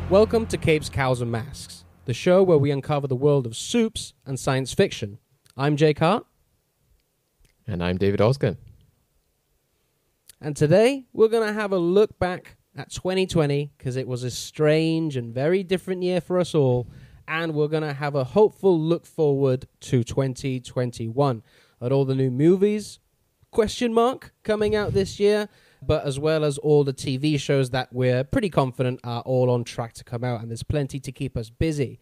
Welcome to Capes, Cows and Masks, the show where we uncover the world of soups and science fiction. I'm Jake Hart. And I'm David Osgood. And today we're going to have a look back at 2020 because it was a strange and very different year for us all. And we're going to have a hopeful look forward to 2021 at all the new movies, coming out this year, but as well as all the TV shows that we're pretty confident are all on track to come out, and there's plenty to keep us busy.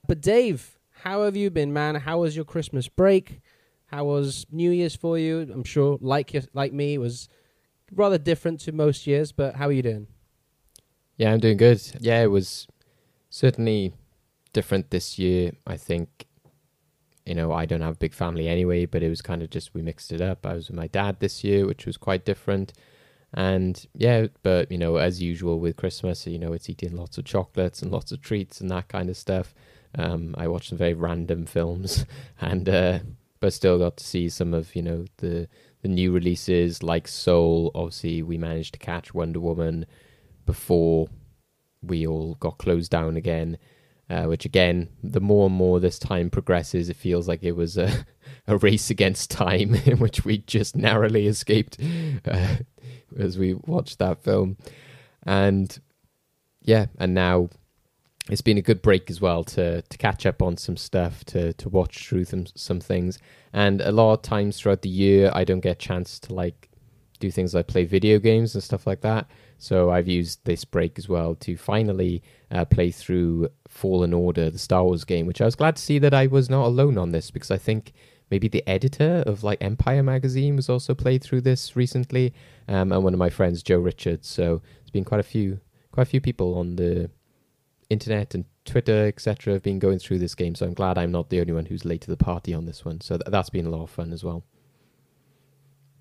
But Dave, how have you been, man? How was your Christmas break? How was New Year's for you? I'm sure, like me, it was rather different to most years, but how are you doing? Yeah, I'm doing good. Yeah, it was certainly different this year. I think, I don't have a big family anyway, but it was kind of just, we mixed it up. I was with my dad this year, which was quite different. And yeah, but, as usual with Christmas, it's eating lots of chocolates and lots of treats and that kind of stuff. I watched some very random films and, but still got to see some of, the new releases like Soul. Obviously, we managed to catch Wonder Woman before we all got closed down again. Which again, the more and more this time progresses, it feels like it was a race against time in which we just narrowly escaped as we watched that film. And yeah, and now it's been a good break as well to catch up on some stuff, to watch through some things. And a lot of times throughout the year, I don't get a chance to do things like play video games and stuff like that. So I've used this break as well to finally play through Fallen Order, the Star Wars game, which I was glad to see that I was not alone on this, because I think maybe the editor of Empire magazine was also played through this recently, and one of my friends, Joe Richards. So there's been quite a few people on the internet and Twitter, etc., have been going through this game. So I'm glad I'm not the only one who's late to the party on this one. So that's been a lot of fun as well.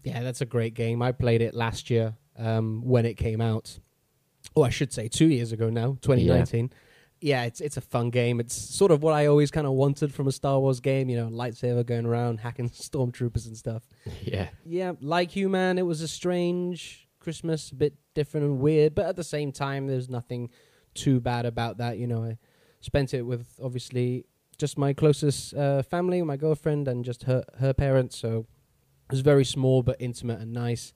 Yeah, that's a great game. I played it last year when it came out. Oh, I should say 2 years ago now, 2019. Yeah, it's a fun game. It's sort of what I always kind of wanted from a Star Wars game, lightsaber going around, hacking stormtroopers and stuff. Yeah. Yeah, like you, man, it was a strange Christmas, a bit different and weird, but at the same time, there's nothing too bad about that. I spent it with, obviously, just my closest family, my girlfriend, and just her parents, so it was very small but intimate and nice.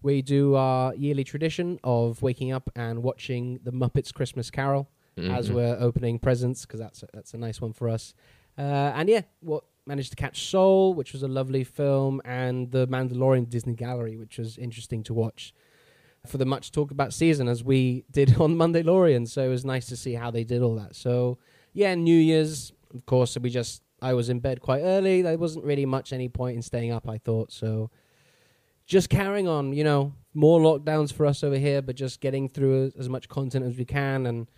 We do our yearly tradition of waking up and watching the Muppets Christmas Carol as we're opening presents, because that's a nice one for us. And yeah, managed to catch Soul, which was a lovely film, and The Mandalorian Disney Gallery, which was interesting to watch for the much talk about season, as we did on Mandalorian. So it was nice to see how they did all that. So yeah, New Year's, of course, I was in bed quite early. There wasn't really any point in staying up, I thought. So just carrying on, more lockdowns for us over here, but just getting through as much content as we can, and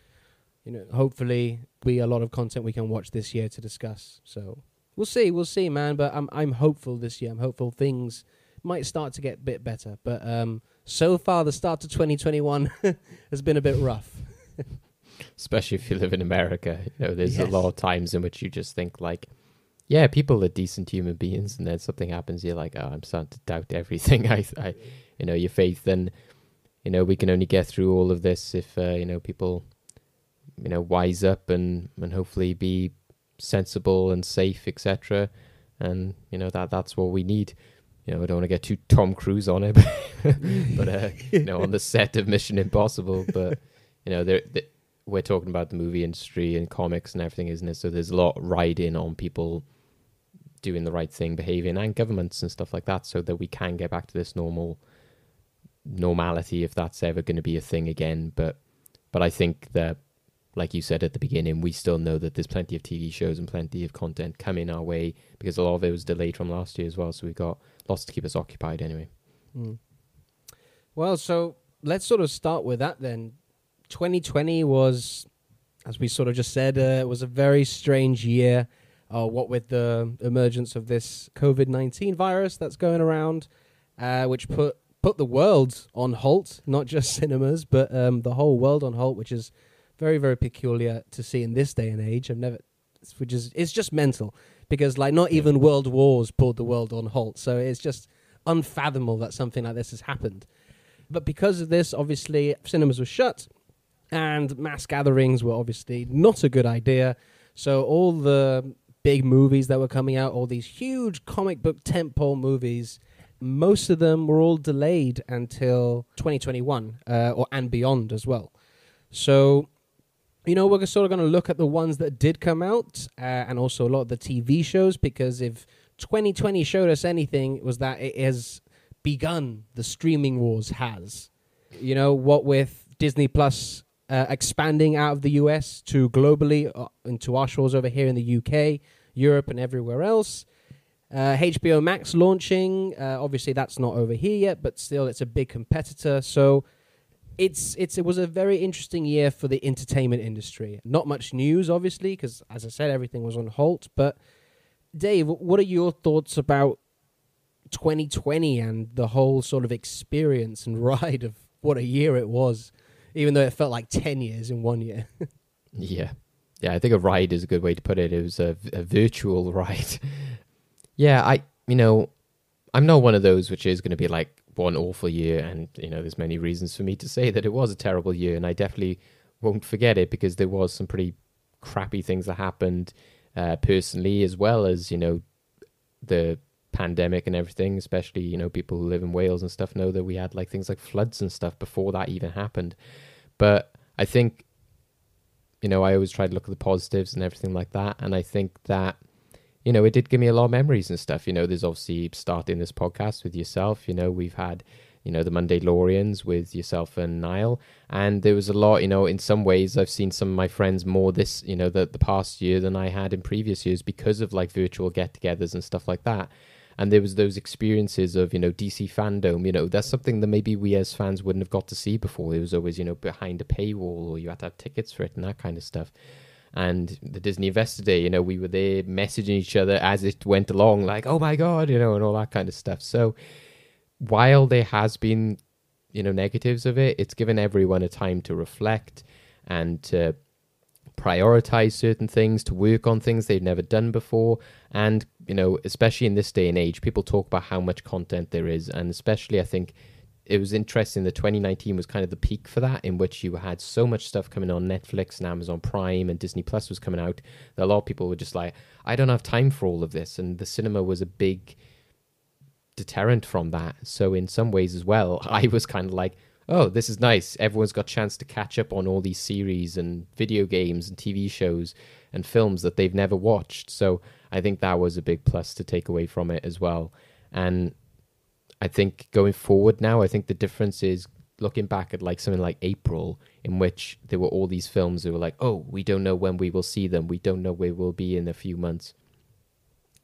hopefully be a lot of content we can watch this year to discuss. So we'll see, man. But I'm hopeful this year. I'm hopeful things might start to get a bit better. But so far, the start to 2021 has been a bit rough. Especially if you live in America, there's a lot of times in which you just think yeah, people are decent human beings, and then something happens, you're like, oh, I'm starting to doubt everything. Your faith, and we can only get through all of this if people wise up and hopefully be sensible and safe, etc. And that's what we need. I don't want to get too Tom Cruise on it, but on the set of Mission Impossible. But we're talking about the movie industry and comics and everything, isn't it? So there's a lot riding on people doing the right thing, behaving, and governments and stuff like that, so that we can get back to this normality, if that's ever going to be a thing again. But I think that, like you said at the beginning, we still know that there's plenty of TV shows and plenty of content coming our way, because a lot of it was delayed from last year as well. So we've got lots to keep us occupied anyway. Well, so let's sort of start with that then. 2020 was, as we sort of just said, it was a very strange year. What with the emergence of this COVID-19 virus that's going around, which put the world on halt, not just cinemas, but the whole world on halt, which is very, very peculiar to see in this day and age. It's just mental, because not even world wars pulled the world on halt. So it's just unfathomable that something like this has happened. But because of this, obviously, cinemas were shut. And mass gatherings were obviously not a good idea. So all the big movies that were coming out, all these huge comic book tentpole movies, most of them were all delayed until 2021 and beyond as well. So, we're sort of going to look at the ones that did come out and also a lot of the TV shows, because if 2020 showed us anything, it was that it has begun. The streaming wars has. What with Disney Plus expanding out of the US to globally into our shores over here in the UK, Europe, and everywhere else. HBO Max launching. Obviously, that's not over here yet, but still, it's a big competitor. So it was a very interesting year for the entertainment industry. Not much news, obviously, because, as I said, everything was on halt. But, Dave, what are your thoughts about 2020 and the whole sort of experience and ride of what a year it was, even though it felt like 10 years in 1 year? Yeah, I think a ride is a good way to put it. It was a virtual ride. Yeah, I'm not one of those which is going to be like one awful year, and there's many reasons for me to say that it was a terrible year, and I definitely won't forget it, because there was some pretty crappy things that happened personally, as well as the pandemic and everything. Especially people who live in Wales and stuff know that we had like things like floods and stuff before that even happened. But I think I always try to look at the positives and everything like that, and I think that it did give me a lot of memories and stuff. There's obviously starting this podcast with yourself. We've had, the Monday Lorians with yourself and Niall. And there was a lot, in some ways I've seen some of my friends more this, the past year than I had in previous years, because of like virtual get-togethers and stuff like that. And there was those experiences of, DC fandom. That's something that maybe we as fans wouldn't have got to see before. It was always, behind a paywall, or you had to have tickets for it and that kind of stuff. And the Disney Investor Day, we were there messaging each other as it went along, like, oh my God, and all that kind of stuff. So while there has been, negatives of it, it's given everyone a time to reflect and to prioritize certain things, to work on things they've never done before. And, especially in this day and age, people talk about how much content there is. And especially, I think, it was interesting that 2019 was kind of the peak for that, in which you had so much stuff coming on Netflix and Amazon Prime, and Disney Plus was coming out, that a lot of people were just like, I don't have time for all of this. And the cinema was a big deterrent from that. So in some ways as well, I was kind of like, oh, this is nice. Everyone's got a chance to catch up on all these series and video games and TV shows and films that they've never watched. So I think that was a big plus to take away from it as well. And I think going forward now, I think the difference is looking back at like something like April, in which there were all these films that were like, oh, we don't know when we will see them. We don't know where we'll be in a few months.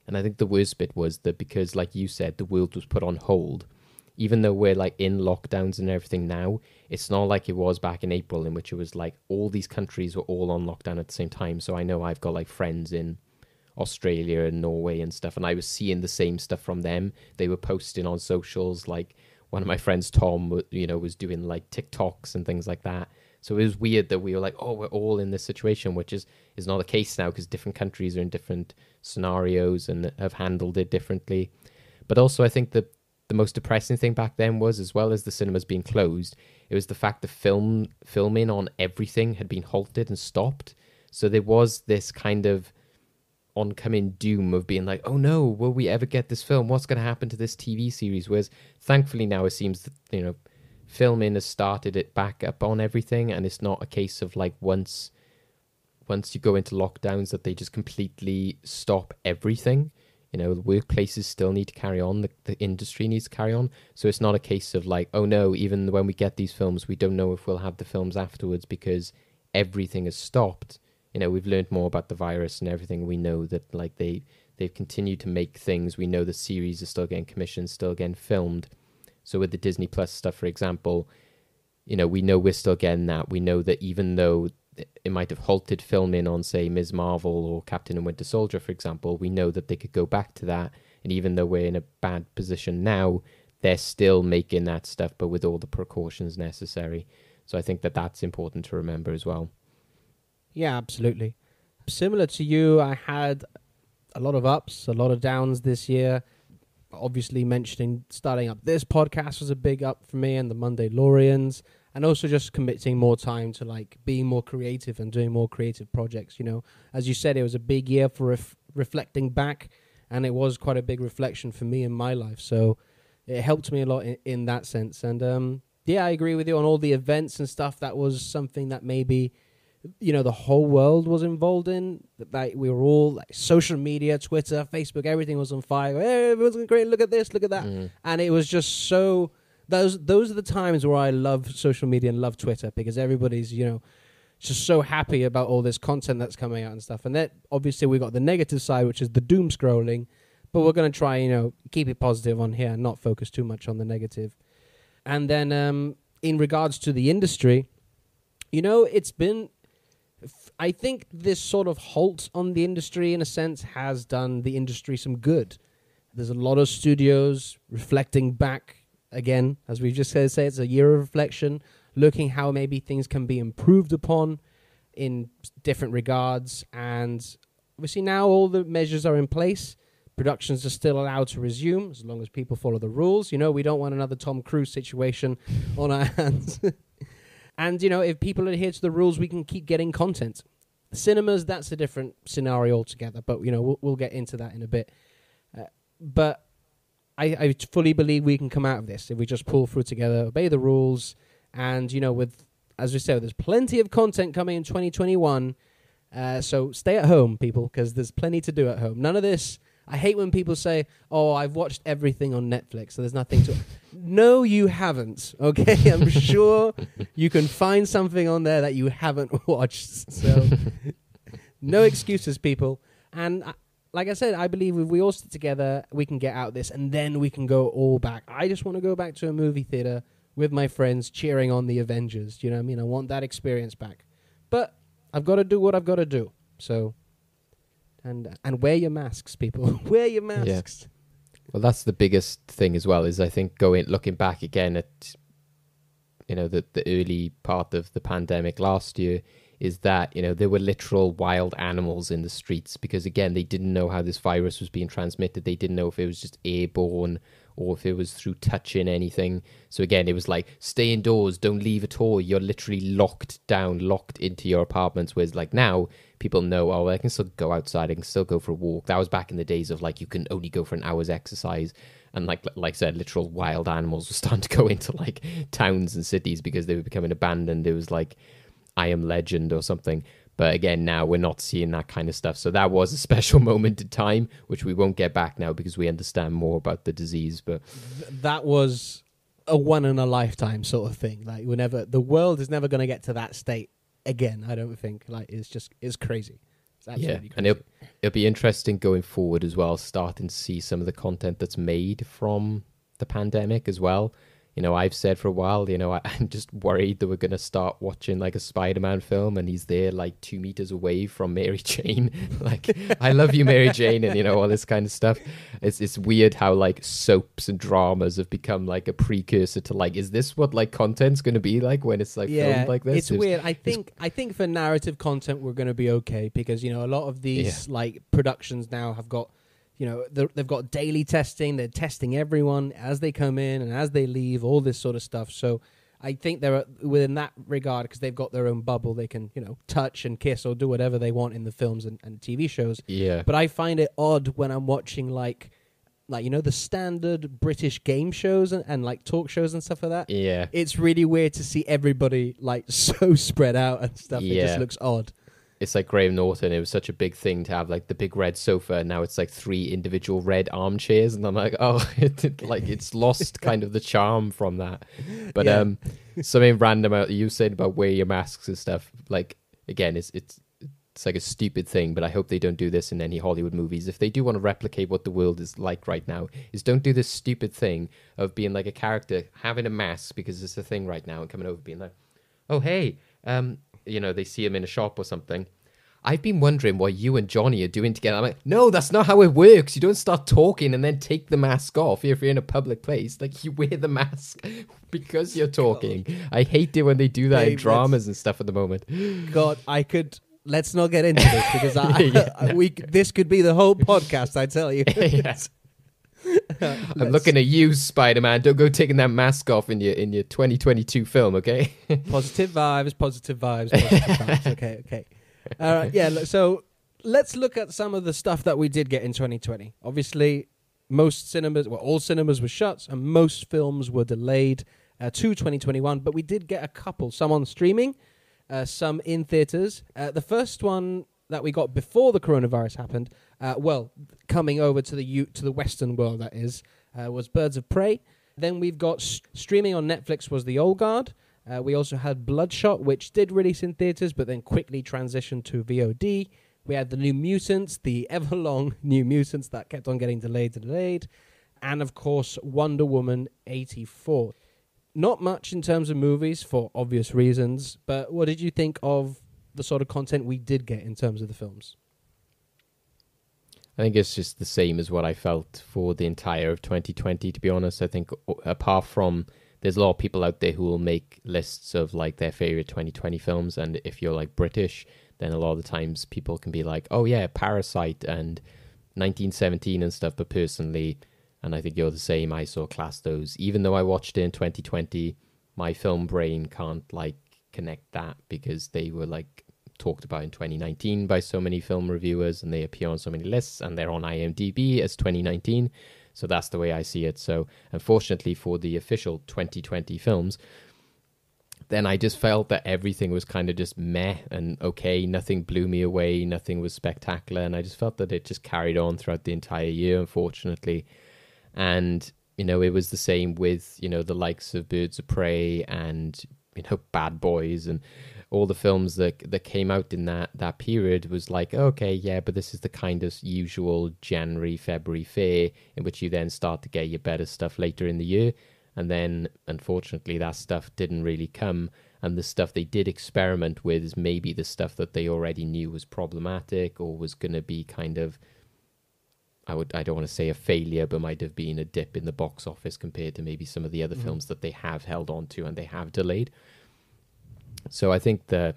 And I think the worst bit was that, because like you said, the world was put on hold. Even though we're like in lockdowns and everything now, it's not like it was back in April, in which it was like all these countries were all on lockdown at the same time. So I know I've got like friends in Australia and Norway and stuff, and I was seeing the same stuff from them. They were posting on socials, like one of my friends, Tom, was doing like TikToks and things like that. So it was weird that we were like, oh, we're all in this situation, which is not the case now, because different countries are in different scenarios and have handled it differently. But also, I think that the most depressing thing back then was, as well as the cinemas being closed, it was the fact that filming on everything had been halted and stopped. So there was this kind of oncoming doom of being like, oh no, will we ever get this film? What's going to happen to this TV series? Whereas thankfully now it seems that, filming has started it back up on everything, and it's not a case of like once you go into lockdowns that they just completely stop everything. The workplaces still need to carry on, the industry needs to carry on. So it's not a case of like, oh no, even when we get these films, we don't know if we'll have the films afterwards, because everything has stopped. We've learned more about the virus and everything. We know that like they've continued to make things. We know the series are still getting commissioned, still getting filmed. So with the Disney Plus stuff, for example, we know we're still getting that. We know that even though it might have halted filming on, say, Ms. Marvel or Captain and Winter Soldier, for example, we know that they could go back to that. And even though we're in a bad position now, they're still making that stuff, but with all the precautions necessary. So I think that that's important to remember as well. Yeah, absolutely. Similar to you, I had a lot of ups, a lot of downs this year. Obviously, mentioning starting up this podcast was a big up for me, and the Monday Lorians. and also just committing more time to like being more creative and doing more creative projects. You know, as you said, it was a big year for reflecting back, and it was quite a big reflection for me in my life. So it helped me a lot in that sense. And yeah, I agree with you on all the events and stuff. That was something that maybe, you know, the whole world was involved in. Like we were all like social media, Twitter, Facebook, everything was on fire. Hey, everyone's great. Look at this, look at that. And it was just so. Those are the times where I love social media and love Twitter, because everybody's, you know, just so happy about all this content that's coming out and stuff. And then obviously we got the negative side, which is the doom scrolling. But we're going to try, you know, keep it positive on here and not focus too much on the negative. And then in regards to the industry, you know, it's been... I think this sort of halt on the industry, in a sense, has done the industry some good. There's a lot of studios reflecting back. Again, as we've just said, it's a year of reflection, looking how maybe things can be improved upon in different regards. And obviously now all the measures are in place. Productions are still allowed to resume as long as people follow the rules. You know, we don't want another Tom Cruise situation on our hands. And, you know, if people adhere to the rules, we can keep getting content. Cinemas, that's a different scenario altogether. But, you know, we'll get into that in a bit. But I fully believe we can come out of this if we just pull through together, obey the rules. And, you know, with, as we said, there's plenty of content coming in 2021. So stay at home, people, because there's plenty to do at home. None of this... I hate when people say, oh, I've watched everything on Netflix, so there's nothing to... No, you haven't, okay? I'm sure you can find something on there that you haven't watched. So no excuses, people. And like I said, I believe if we all stick together, we can get out this, and then we can go all back. I just want to go back to a movie theater with my friends cheering on the Avengers. You know what I mean? I want that experience back. But I've got to do what I've got to do. So... And wear your masks, people. Wear your masks. Yeah. Well, that's the biggest thing as well, is I think looking back again at, you know, the early part of the pandemic last year, is that, you know, there were literal wild animals in the streets because, again, they didn't know how this virus was being transmitted. They didn't know if it was just airborne or if it was through touching anything. So, again, it was like, stay indoors, don't leave at all. You're literally locked down, locked into your apartments. Whereas, like, now, people know, oh, I can still go outside, I can still go for a walk. That was back in the days of, like, you can only go for an hour's exercise. And like I said, literal wild animals were starting to go into, like, towns and cities because they were becoming abandoned. It was like I Am Legend or something. But again, now we're not seeing that kind of stuff. So that was a special moment in time, which we won't get back now because we understand more about the disease. But that was a one in a lifetime sort of thing. Like the world is never going to get to that state again. I don't think. Like it's crazy. It's absolutely crazy. And it'll be interesting going forward as well, starting to see some of the content that's made from the pandemic as well. You know, I've said for a while, you know, I'm just worried that we're going to start watching like a Spider-Man film and he's there like 2 meters away from Mary Jane. Like, I love you, Mary Jane, and, you know, all this kind of stuff. It's weird how like soaps and dramas have become like a precursor to like, is this what like content's going to be like when it's like filmed like this? It's weird. I think for narrative content, we're going to be okay because, you know, a lot of these like productions now have got, you know, they've got daily testing. They're testing everyone as they come in and as they leave, all this sort of stuff. So I think they're within that regard because they've got their own bubble. They can, you know, touch and kiss or do whatever they want in the films and TV shows. Yeah. But I find it odd when I'm watching like you know, the standard British game shows and like talk shows and stuff like that. Yeah. It's really weird to see everybody like so spread out and stuff. Yeah. It just looks odd. It's like Graham Norton. It was such a big thing to have like the big red sofa. And now it's like 3 individual red armchairs. And I'm like, oh, it's lost kind of the charm from that. But something random you said about wear your masks and stuff. Like, again, it's like a stupid thing, but I hope they don't do this in any Hollywood movies. If they do want to replicate what the world is like right now, is don't do this stupid thing of being like a character having a mask because it's a thing right now and coming over being like, oh, hey, you know, they see him in a shop or something. I've been wondering what you and Johnny are doing together. I'm like, no, that's not how it works. You don't start talking and then take the mask off if you're in a public place. Like, you wear the mask because you're talking. God. I hate it when they do that in dramas and stuff at the moment. God, let's not get into this because this could be the whole podcast, I tell you. I'm looking at you, Spider-Man. Don't go taking that mask off in your 2022 film, okay? Positive vibes, positive vibes, positive vibes. Okay. All right, yeah, so let's look at some of the stuff that we did get in 2020. Obviously, all cinemas were shut, and most films were delayed to 2021, but we did get a couple, some on streaming, some in theaters. The first one that we got before the coronavirus happened, coming over to the Western world, that is, was Birds of Prey. Then we've got streaming on Netflix was The Old Guard. We also had Bloodshot, which did release in theaters, but then quickly transitioned to VOD. We had the New Mutants, the ever-long New Mutants that kept on getting delayed. And, of course, Wonder Woman 84. Not much in terms of movies, for obvious reasons, but what did you think of the sort of content we did get in terms of the films? I think it's just the same as what I felt for the entire of 2020, to be honest. I think apart from, there's a lot of people out there who will make lists of like their favorite 2020 films, and if you're like British, then a lot of the times people can be like, oh yeah, Parasite and 1917 and stuff, but personally, and I think you're the same, I saw class those. Even though I watched it in 2020, my film brain can't like connect that because they were like talked about in 2019 by so many film reviewers, and they appear on so many lists, and they're on IMDb as 2019. So that's the way I see it. So unfortunately for the official 2020 films, then I just felt that everything was kind of just meh and okay. Nothing blew me away. Nothing was spectacular. And I just felt that it just carried on throughout the entire year, unfortunately. And, you know, it was the same with, you know, the likes of Birds of Prey and, you know, Bad Boys and all the films that came out in that period was like, okay, yeah, but this is the kind of usual January, February fare in which you then start to get your better stuff later in the year. And then, unfortunately, that stuff didn't really come. And the stuff they did experiment with is maybe the stuff that they already knew was problematic or was going to be kind of, I don't want to say a failure, but might have been a dip in the box office compared to maybe some of the other films that they have held on to and they have delayed. So I think that,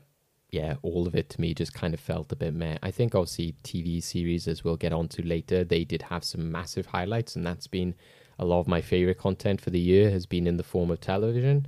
yeah, all of it to me just kind of felt a bit meh. I think obviously TV series, as we'll get on to later, they did have some massive highlights, and that's been a lot of my favorite content for the year has been in the form of television.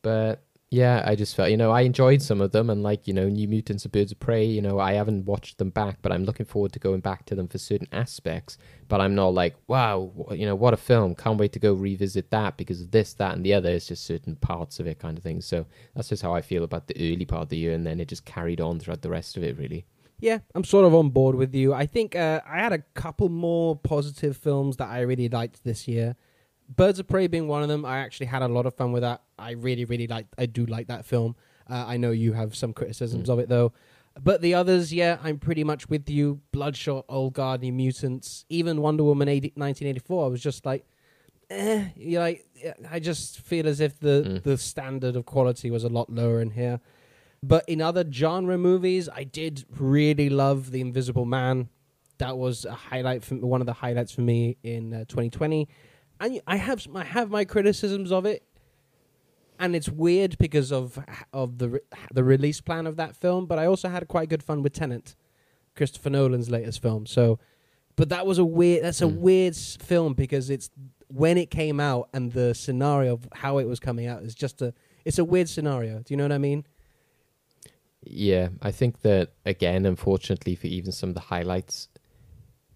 But yeah, I just felt, you know, I enjoyed some of them, and like, you know, New Mutants and Birds of Prey, you know, I haven't watched them back, but I'm looking forward to going back to them for certain aspects. But I'm not like, wow, you know, what a film, can't wait to go revisit that because of this, that, and the other. It's just certain parts of it kind of thing. So that's just how I feel about the early part of the year, and then it just carried on throughout the rest of it, really. Yeah, I'm sort of on board with you. I think I had a couple more positive films that I really liked this year. Birds of Prey being one of them. I actually had a lot of fun with that. I really do like that film. I know you have some criticisms of it, though. But the others, yeah, I'm pretty much with you. Bloodshot, Old Guard, New Mutants, even Wonder Woman 1984. I was just like, you know, I just feel as if the standard of quality was a lot lower in here. But in other genre movies, I did really love The Invisible Man. That was one of the highlights for me in 2020. And I have my criticisms of it, and it's weird because of the release plan of that film. But I also had quite good fun with Tenet, Christopher Nolan's latest film. So, but that was a weird film because it's when it came out and the scenario of how it was coming out is it's a weird scenario. Do you know what I mean? Yeah, I think that again, unfortunately, for even some of the highlights,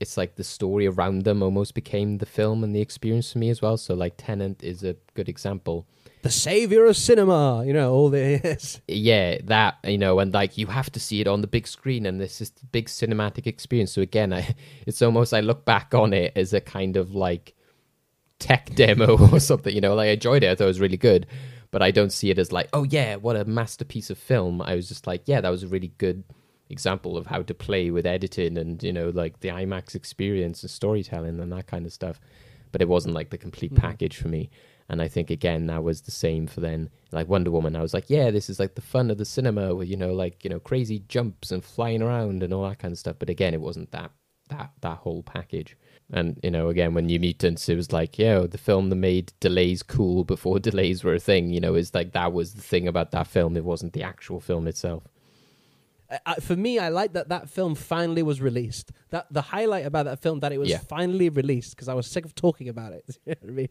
it's like the story around them almost became the film and the experience for me as well. So like Tenet is a good example. The savior of cinema, you know, all this. Yeah, that, you know, and like you have to see it on the big screen, and this is the big cinematic experience. So again, it's almost, I look back on it as a kind of like tech demo or something, you know, like I enjoyed it. I thought it was really good, but I don't see it as like, oh yeah, what a masterpiece of film. I was just like, yeah, that was a really good example of how to play with editing and, you know, like the IMAX experience and storytelling and that kind of stuff. But it wasn't like the complete package for me. And I think, again, that was the same for then, like Wonder Woman. I was like, yeah, this is like the fun of the cinema with, you know, like, you know, crazy jumps and flying around and all that kind of stuff. But again, it wasn't that whole package. And, you know, again, when New Mutants, it was like, yeah, the film that made delays cool before delays were a thing, you know, is like that was the thing about that film. It wasn't the actual film itself. For me, I like that film finally was released. That the highlight about that film that it was finally released, because I was sick of talking about it. You know what I mean?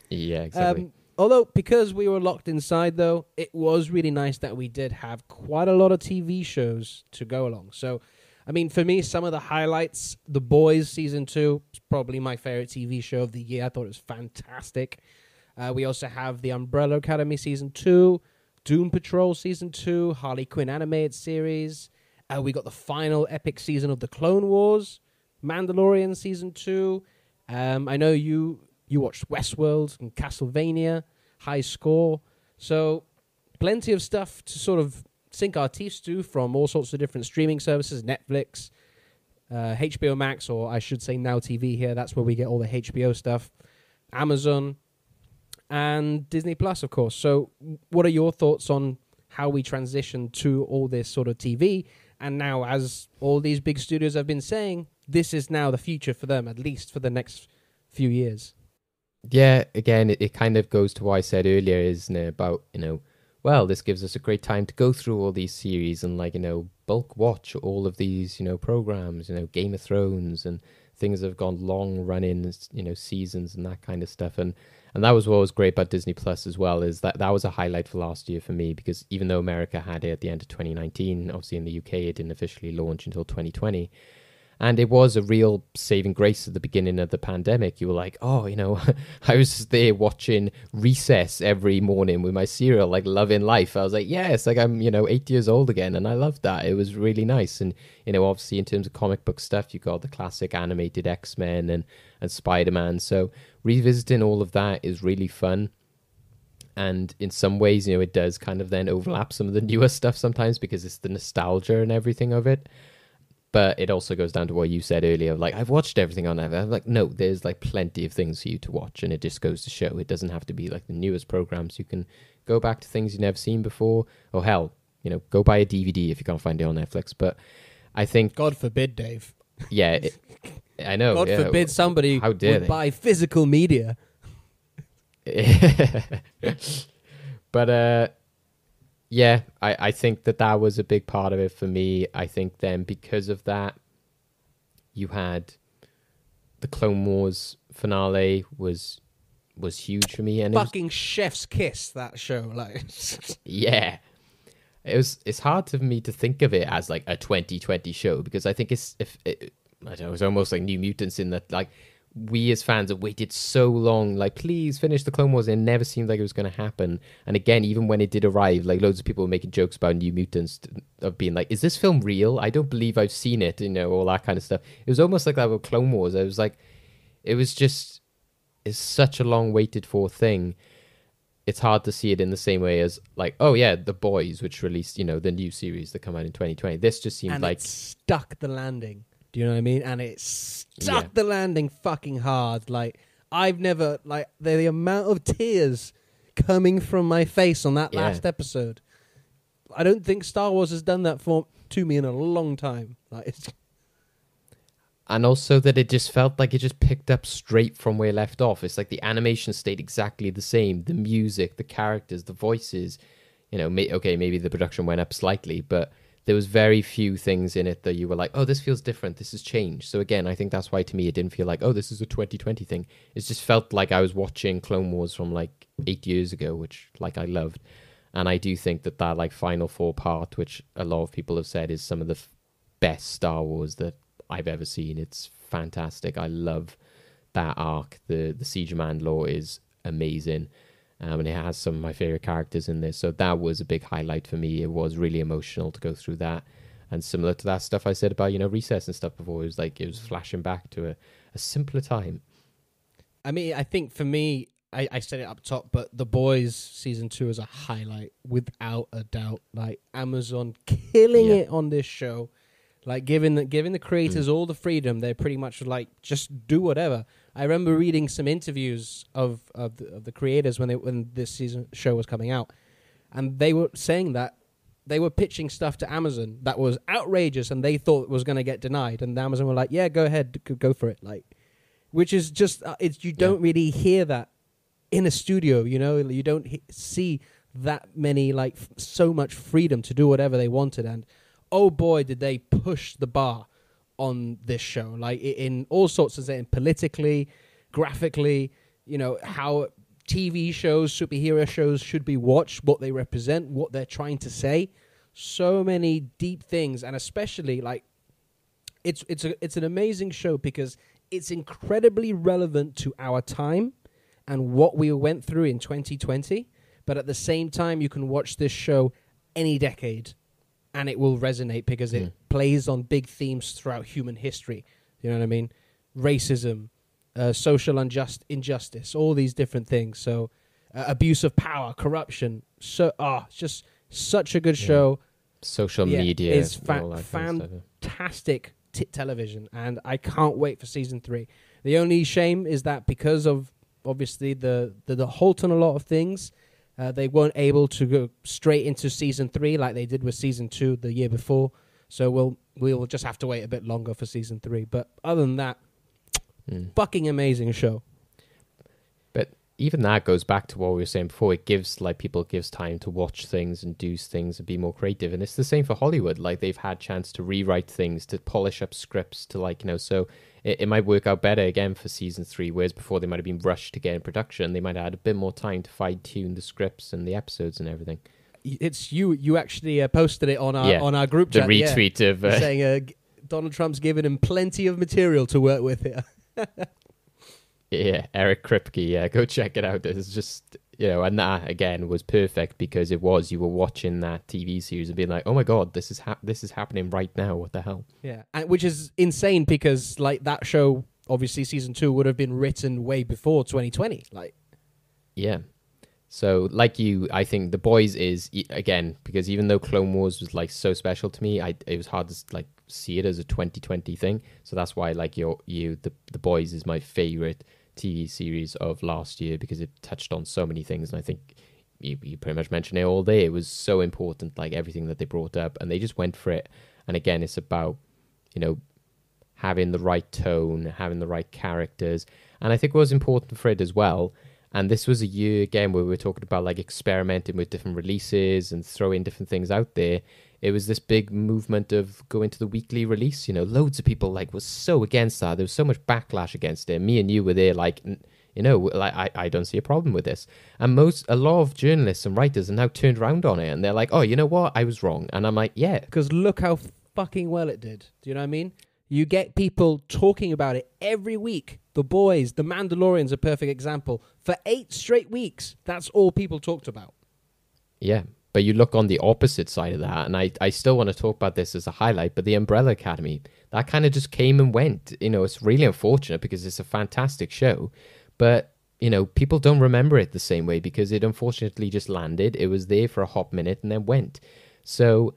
Yeah, exactly. Although, because we were locked inside, though, it was really nice that we did have quite a lot of TV shows to go along. So, I mean, for me, some of the highlights, The Boys Season 2 is probably my favorite TV show of the year. I thought it was fantastic. We also have The Umbrella Academy Season 2, Doom Patrol Season 2, Harley Quinn Animated Series. We got the final epic season of The Clone Wars, Mandalorian Season 2. I know you watched Westworld and Castlevania, High Score. So plenty of stuff to sort of sink our teeth to from all sorts of different streaming services, Netflix, HBO Max, or I should say Now TV here. That's where we get all the HBO stuff. Amazon and Disney Plus, of course. So what are your thoughts on how we transition to all this sort of TV? And now, as all these big studios have been saying, this is now the future for them, at least for the next few years. Yeah, again, it kind of goes to what I said earlier, isn't it, about, well, this gives us a great time to go through all these series and, like, bulk watch all of these, programs, Game of Thrones and things that have gone long running, seasons and that kind of stuff. And that was what was great about Disney Plus as well, is that was a highlight for last year for me, because even though America had it at the end of 2019, obviously in the UK it didn't officially launch until 2020. And it was a real saving grace at the beginning of the pandemic. You were like, oh, I was just there watching Recess every morning with my cereal, like loving life. I was like, yes, like I'm, 8 years old again. And I loved that. It was really nice. And, obviously in terms of comic book stuff, you got the classic animated X-Men and Spider-Man. So revisiting all of that is really fun. And in some ways, it does kind of then overlap some of the newer stuff sometimes, because it's the nostalgia and everything of it. But it also goes down to what you said earlier, like, I've watched everything on Netflix. I'm like, no, there's like plenty of things for you to watch, and it just goes to show it doesn't have to be like the newest programs. You can go back to things you've never seen before, or hell, go buy a DVD if you can't find it on Netflix. But I think, God forbid, Dave. Yeah, I know. God forbid somebody would buy physical media. But yeah, I think that was a big part of it for me. I think then because of that, you had the Clone Wars finale was huge for me. And fucking chef's kiss, that show. Like, yeah, it's hard for me to think of it as like a 2020 show, because I think I don't know, it's almost like New Mutants in that, like, we as fans have waited so long, like, please finish the Clone Wars, and it never seemed like it was going to happen. And again, even when it did arrive, like, loads of people were making jokes about New Mutants, of being like, is this film real? I don't believe I've seen it, all that kind of stuff. It was almost like that with Clone Wars. I was like, it's such a long waited for thing. It's hard to see it in the same way as, like, oh yeah, The Boys, which released, the new series that come out in 2020. This just seemed like it stuck the landing. Do you know what I mean? And it stuck the landing fucking hard. Like, I've never, like, the amount of tears coming from my face on that last episode. I don't think Star Wars has done that to me in a long time. Like, and also that it just felt like it just picked up straight from where it left off. It's like the animation stayed exactly the same. The music, the characters, the voices. Maybe the production went up slightly, but there was very few things in it that you were like, oh, this feels different. This has changed. So again, I think that's why to me it didn't feel like, oh, this is a 2020 thing. It just felt like I was watching Clone Wars from like 8 years ago, which like I loved. And I do think that like final 4 part, which a lot of people have said is some of the best Star Wars that I've ever seen. It's fantastic. I love that arc. The Siege of Mandalore is amazing. And it has some of my favorite characters in this. So that was a big highlight for me. It was really emotional to go through that. And similar to that stuff I said about, Recess and stuff before, it was flashing back to a simpler time. I mean, I think for me, I said it up top, but The Boys Season 2 is a highlight without a doubt. Like, Amazon killing it on this show. Like, giving the creators all the freedom. They're pretty much like, just do whatever. I remember reading some interviews of the creators when this show was coming out, and they were saying that they were pitching stuff to Amazon that was outrageous, and they thought was going to get denied, and Amazon were like, "Yeah, go ahead, go for it." Like, which is just you don't really hear that in a studio, you don't see that many, like, so much freedom to do whatever they wanted. And oh boy, did they push the bar on this show, like in all sorts of things, politically, graphically, how TV shows, superhero shows should be watched, what they represent, what they're trying to say. So many deep things, and especially like it's an amazing show because it's incredibly relevant to our time and what we went through in 2020. But at the same time, you can watch this show any decade and it will resonate because it plays on big themes throughout human history. You know what I mean? Racism, social injustice, all these different things. So abuse of power, corruption. So it's just such a good show. Social media is fantastic television, and I can't wait for season 3. The only shame is that because of obviously the halt on a lot of things, they weren't able to go straight into season 3 like they did with season 2 the year before. So we'll just have to wait a bit longer for season 3. But other than that, fucking amazing show. But even that goes back to what we were saying before. It gives people time to watch things and do things and be more creative. And it's the same for Hollywood. Like they've had chance to rewrite things, to polish up scripts, to so it might work out better again for season 3, whereas before they might have been rushed to get in production. They might have had a bit more time to fine-tune the scripts and the episodes and everything. It's you actually posted it on our group chat. The retweet of saying Donald Trump's given him plenty of material to work with here. Yeah, Eric Kripke. Yeah, go check it out. It's just and that again was perfect because you were watching that TV series and being like, oh my god, this is happening right now. What the hell? Yeah, and which is insane because like that show, obviously season 2 would have been written way before 2020. Like, yeah. So like I think The Boys is again because even though Clone Wars was like so special to me, it was hard to like see it as a 2020 thing. So that's why like The Boys is my favorite TV series of last year because it touched on so many things, and I think you pretty much mentioned it all day. It was so important, like everything that they brought up, and they just went for it. And again, it's about having the right tone, having the right characters, and I think what was important for it as well. And this was a year again where we were talking about like experimenting with different releases and throwing different things out there. It was this big movement of going to the weekly release. Loads of people like was so against that. There was so much backlash against it. Me and you were there like, I don't see a problem with this. And a lot of journalists and writers are now turned around on it and they're like, oh, you know what? I was wrong. And I'm like, yeah. Because look how fucking well it did. Do you know what I mean? You get people talking about it every week. The Boys, The Mandalorian's a perfect example. For 8 straight weeks, that's all people talked about. Yeah. But you look on the opposite side of that, and I still want to talk about this as a highlight, but the Umbrella Academy, that kind of just came and went. It's really unfortunate because it's a fantastic show, but, people don't remember it the same way because it unfortunately just landed. It was there for a hot minute and then went. So,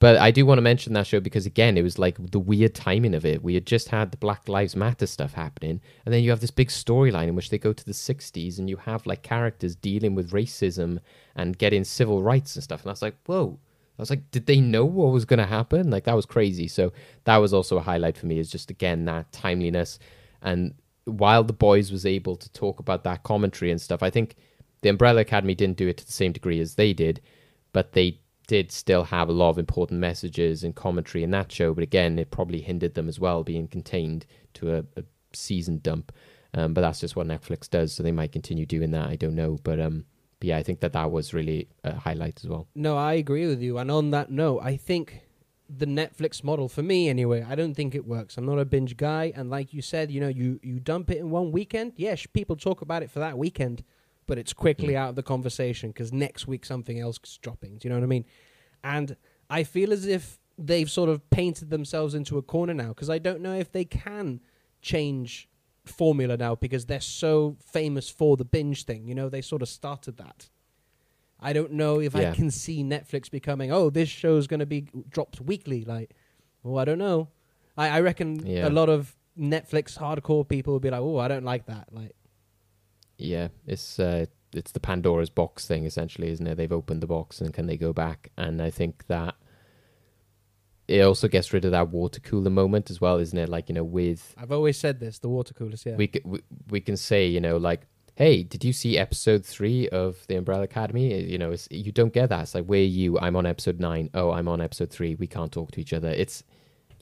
but I do want to mention that show because, again, it was like the weird timing of it. We had just had the Black Lives Matter stuff happening, and then you have this big storyline in which they go to the 60s, and you have like characters dealing with racism and getting civil rights and stuff. And I was like, whoa. I was like, did they know what was going to happen? Like, that was crazy. So that was also a highlight for me, is just, again, that timeliness. And while The Boys was able to talk about that commentary and stuff, I think the Umbrella Academy didn't do it to the same degree as they did, but they did still have a lot of important messages and commentary in that show. But again, it probably hindered them as well, being contained to a season dump. But that's just what Netflix does, so they might continue doing that. I don't know. But yeah, I think that was really a highlight as well. No, I agree with you. And on that note, I think the Netflix model, for me anyway, I don't think it works. I'm not a binge guy. And like you said, you dump it in one weekend. Yes, people talk about it for that weekend, but it's quickly out of the conversation because next week something else is dropping. Do you know what I mean? And I feel as if they've sort of painted themselves into a corner now because I don't know if they can change formula now because they're so famous for the binge thing. They sort of started that. I don't know if I can see Netflix becoming, this show's going to be dropped weekly. Like, I don't know. I reckon a lot of Netflix hardcore people will be like, I don't like that. Like, yeah, it's the Pandora's box thing, essentially, isn't it? They've opened the box, and can they go back? And I think that it also gets rid of that water cooler moment as well, isn't it? Like, with... I've always said this, the water coolers, yeah. We can say, like, hey, did you see episode 3 of The Umbrella Academy? You don't get that. It's like, where are you? I'm on episode 9. Oh, I'm on episode 3. We can't talk to each other.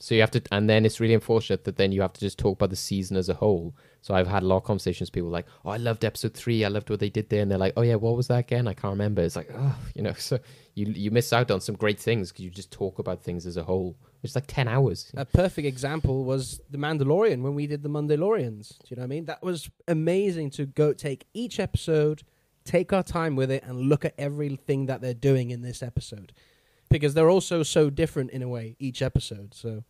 So you have to, and then it's really unfortunate that then you have to just talk about the season as a whole. So I've had a lot of conversations with people like, oh, I loved episode 3. I loved what they did there. And they're like, oh yeah, what was that again? I can't remember. It's like, oh, so you miss out on some great things because you just talk about things as a whole. It's like 10 hours. A perfect example was The Mandalorian when we did The Mandalorians. Do you know what I mean? That was amazing to go take each episode, take our time with it, and look at everything that they're doing in this episode. Because they're also so different in a way, each episode. So,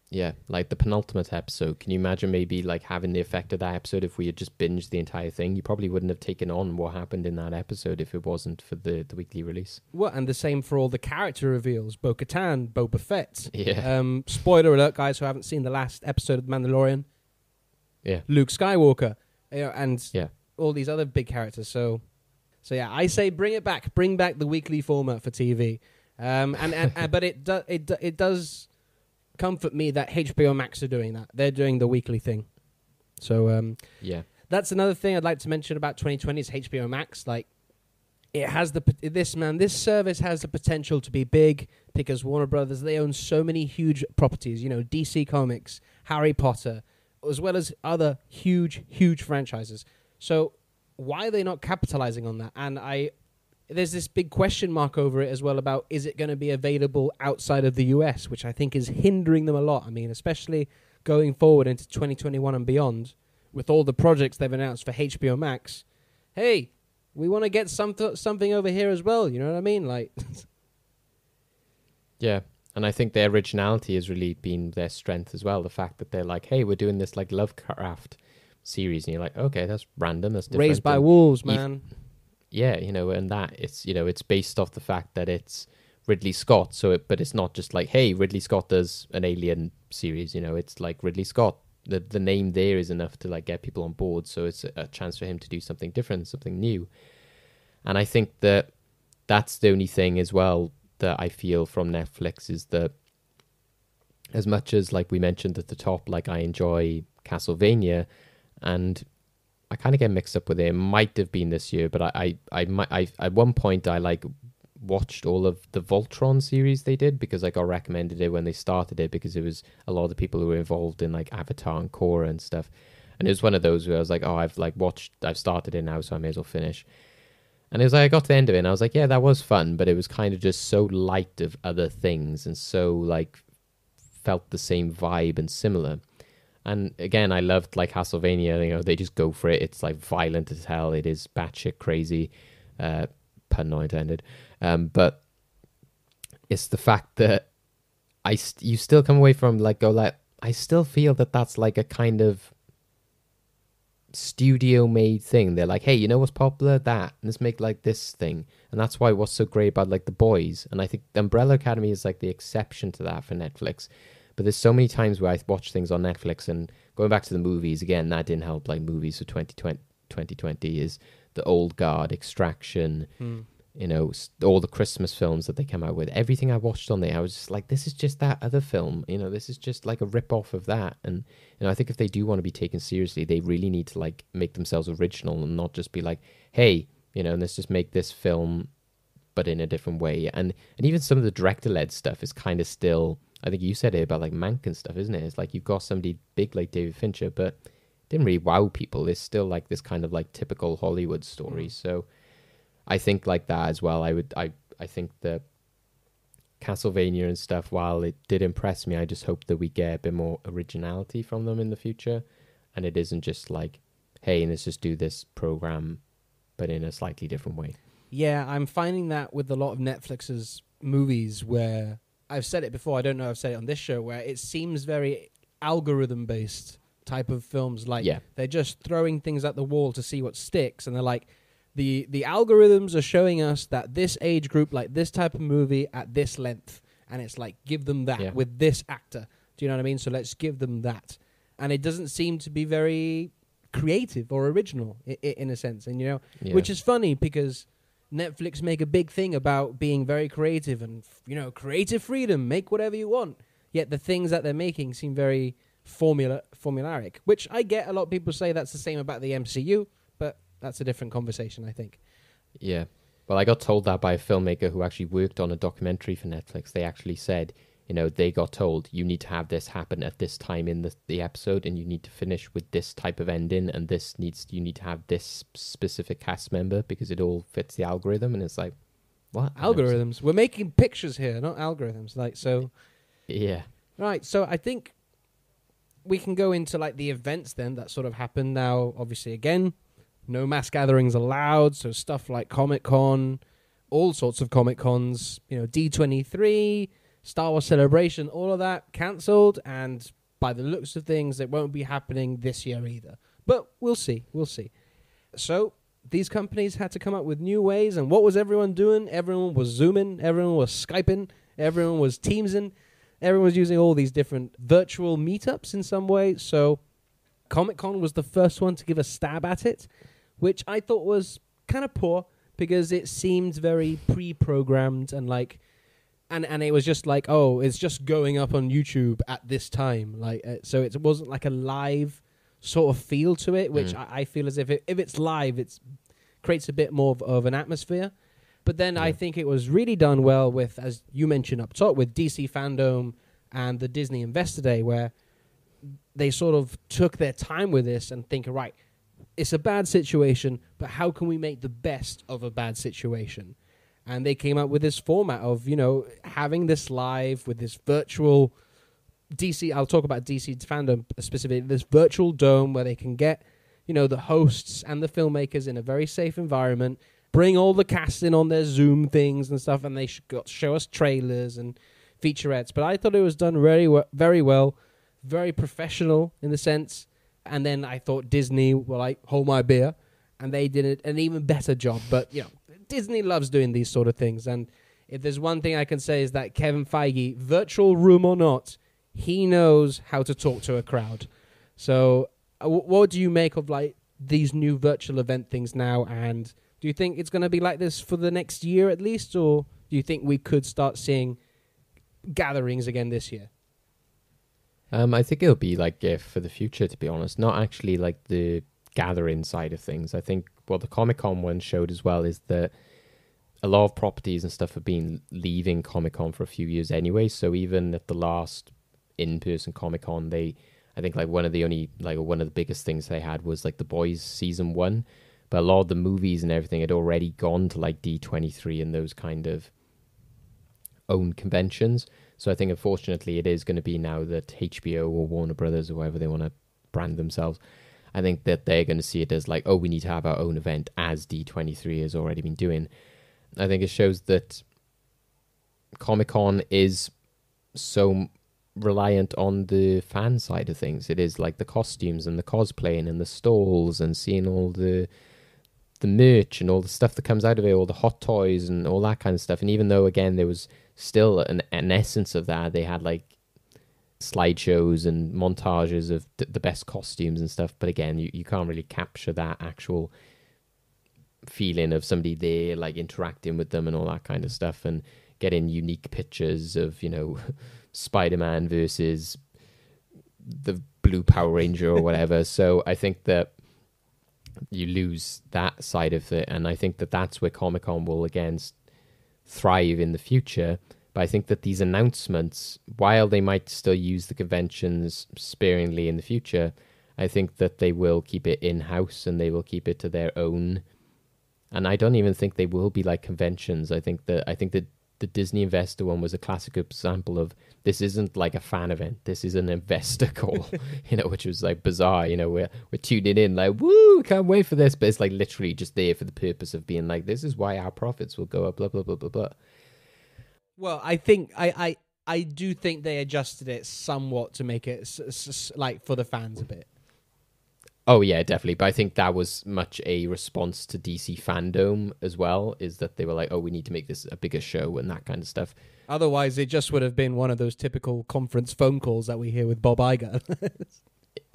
yeah, like the penultimate episode. Can you imagine maybe like having the effect of that episode if we had just binged the entire thing? You probably wouldn't have taken on what happened in that episode if it wasn't for the weekly release. Well, and the same for all the character reveals. Bo-Katan, Boba Fett. Yeah. Spoiler alert, guys who haven't seen the last episode of The Mandalorian. Yeah. Luke Skywalker. And yeah. all these other big characters. So yeah, I say bring it back. Bring back the weekly format for TV. But it does comfort me that HBO Max are doing that. They're doing the weekly thing. So yeah, that's another thing I'd like to mention about 2020 is HBO Max. Like, it has this service has the potential to be big because Warner Brothers, they own so many huge properties. DC Comics, Harry Potter, as well as other huge franchises. So why are they not capitalizing on that? And there's this big question mark over it as well about, is it going to be available outside of the US, which I think is hindering them a lot. I mean, especially going forward into 2021 and beyond, with all the projects they've announced for HBO Max. Hey, we want to get something over here as well. You know what I mean? Like, yeah. And I think their originality has really been their strength as well. The fact that they're like, hey, we're doing this like Lovecraft series. And you're like, okay, that's random. That's different. Raised by Wolves, man. Yeah, and that it's based off the fact that it's Ridley Scott. But it's not just like, hey, Ridley Scott does an Alien series. It's like Ridley Scott. The name there is enough to like get people on board. So it's a chance for him to do something different, something new. And I think that that's the only thing as well that I feel from Netflix is that as much as like we mentioned at the top, like I enjoy Castlevania, and I kind of get mixed up with it. It might have been this year, but I at one point I like watched all of the Voltron series they did because I got recommended it when they started it because it was a lot of the people who were involved in like Avatar and Korra and stuff. And it was one of those where I was like, oh, I've started it now, so I may as well finish. And it was like, I got to the end of it and I was like, yeah, that was fun, but it was kind of just so light of other things and so like felt the same vibe and similar. And again, I loved like Castlevania, they just go for it. It's like violent as hell. It is batshit crazy, pun not intended. But it's the fact that you still come away from I still feel that that's like a kind of studio made thing. They're like, hey, you know what's popular? That. Let's make like this thing. And that's why what's so great about like The Boys. And I think The Umbrella Academy is like the exception to that for Netflix. But there's so many times where I watch things on Netflix and going back to the movies, again, that didn't help. Like movies for 2020 is The Old Guard, Extraction, all the Christmas films that they come out with. Everything I watched on there, I was just like, this is just that other film. This is just like a rip-off of that. And, I think if they do want to be taken seriously, they really need to like make themselves original and not just be like, hey, let's just make this film, but in a different way. And even some of the director-led stuff is kind of still... I think you said it about like Mank and stuff, isn't it? It's like you've got somebody big like David Fincher, but didn't really wow people. It's still like this kind of like typical Hollywood story. So I think like that as well. I think that Castlevania and stuff, while it did impress me, I just hope that we get a bit more originality from them in the future. And it isn't just like, hey, let's just do this program, but in a slightly different way. Yeah, I'm finding that with a lot of Netflix's movies where... I've said it before, I don't know if I've said it on this show, where it seems very algorithm-based type of films. Like, they're just throwing things at the wall to see what sticks, and they're like, the algorithms are showing us that this age group like this type of movie at this length, and it's like, give them that with this actor. Do you know what I mean? So let's give them that. And it doesn't seem to be very creative or original in a sense, and which is funny because... Netflix make a big thing about being very creative and, creative freedom, make whatever you want. Yet the things that they're making seem very formulaic, which I get a lot of people say that's the same about the MCU, but that's a different conversation, I think. Yeah. Well, I got told that by a filmmaker who actually worked on a documentary for Netflix. They actually said, they got told, you need to have this happen at this time in the episode, and you need to finish with this type of ending, and you need to have this specific cast member because it all fits the algorithm. And it's like, what? Algorithms? We're making pictures here, not algorithms. Yeah. Right, so I think we can go into the events then that sort of happened now. Obviously, again, no mass gatherings allowed, so stuff like Comic-Con, all sorts of Comic-Cons, D23, Star Wars Celebration, all of that cancelled, and by the looks of things, it won't be happening this year either. But we'll see. So these companies had to come up with new ways, and what was everyone doing? Everyone was Zooming, everyone was Skyping, everyone was Teamsing, everyone was using all these different virtual meetups in some way. So Comic-Con was the first one to give a stab at it, which I thought was kind of poor because it seemed very pre-programmed and and it was just it's just going up on YouTube at this time. So it wasn't like a live sort of feel to it, which I feel as if it's live, it creates a bit more of an atmosphere. But then I think it was really done well with, as you mentioned up top, with DC Fandom and the Disney Investor Day, where they sort of took their time with this and think, right, it's a bad situation, but how can we make the best of a bad situation? And they came up with this format of, having this live with this virtual DC. I'll talk about DC Fandom specifically, this virtual dome where they can get, the hosts and the filmmakers in a very safe environment, bring all the cast in on their Zoom things and stuff, and they show us trailers and featurettes. But I thought it was done very well, very professional in the sense. And then I thought Disney were hold my beer, and they did an even better job. But, Disney loves doing these sort of things. And if there's one thing I can say is that Kevin Feige, virtual room or not, he knows how to talk to a crowd. So what do you make of these new virtual event things now? And do you think it's going to be like this for the next year at least? Or do you think we could start seeing gatherings again this year? I think it'll be for the future, to be honest. Not actually the gathering side of things. I think what the Comic-Con one showed as well is that a lot of properties and stuff have been leaving Comic-Con for a few years anyway. So even at the last in-person Comic-Con, I think one of the biggest things they had was The Boys season 1. But a lot of the movies and everything had already gone to D23 and those kind of own conventions. So I think unfortunately it is going to be now that HBO or Warner Brothers or whoever they want to brand themselves, I think that they're going to see it as we need to have our own event, as D23 has already been doing. I think it shows that Comic-Con is so reliant on the fan side of things. It is the costumes and the cosplaying and the stalls and seeing all the merch and all the stuff that comes out of it, all the hot toys and all that kind of stuff. And even though, again, there was still an essence of that, they had slideshows and montages of the best costumes and stuff. But again, you can't really capture that actual feeling of somebody there, interacting with them and all that kind of stuff, and getting unique pictures of, Spider-Man versus the Blue Power Ranger or whatever. So I think that you lose that side of it, and I think that that's where Comic-Con will again thrive in the future. But I think that these announcements, while they might still use the conventions sparingly in the future, I think that they will keep it in-house and they will keep it to their own. And I don't even think they will be conventions. I think that the Disney Investor one was a classic example of, this isn't a fan event. This is an investor call, which was bizarre. We're tuning in woo, can't wait for this. But it's literally just there for the purpose of being this is why our profits will go up, blah, blah, blah, blah, blah. Well, I think I do think they adjusted it somewhat to make it for the fans a bit. Oh yeah, definitely. But I think that was much a response to DC Fandom as well, is that they were we need to make this a bigger show and that kind of stuff. Otherwise, it just would have been one of those typical conference phone calls that we hear with Bob Iger.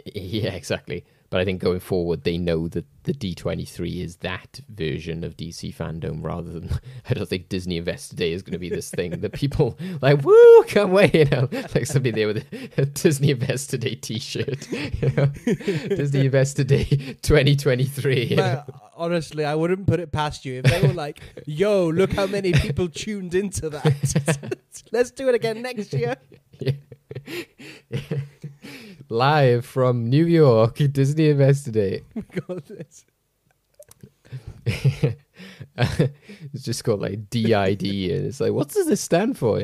Yeah, exactly. But I think going forward, they know that the D23 is that version of DC fandom rather than, I don't think Disney Investor Day is going to be this thing that people like, woo, can't wait, like somebody there with a Disney Investor Day t-shirt, Disney Investor Day 2023. Honestly, I wouldn't put it past you if they were like, yo, look how many people tuned into that. Let's do it again next year. Yeah. Live from New York, Disney Investor Day. We got this. It's just called like DID, and it's like, what does this stand for?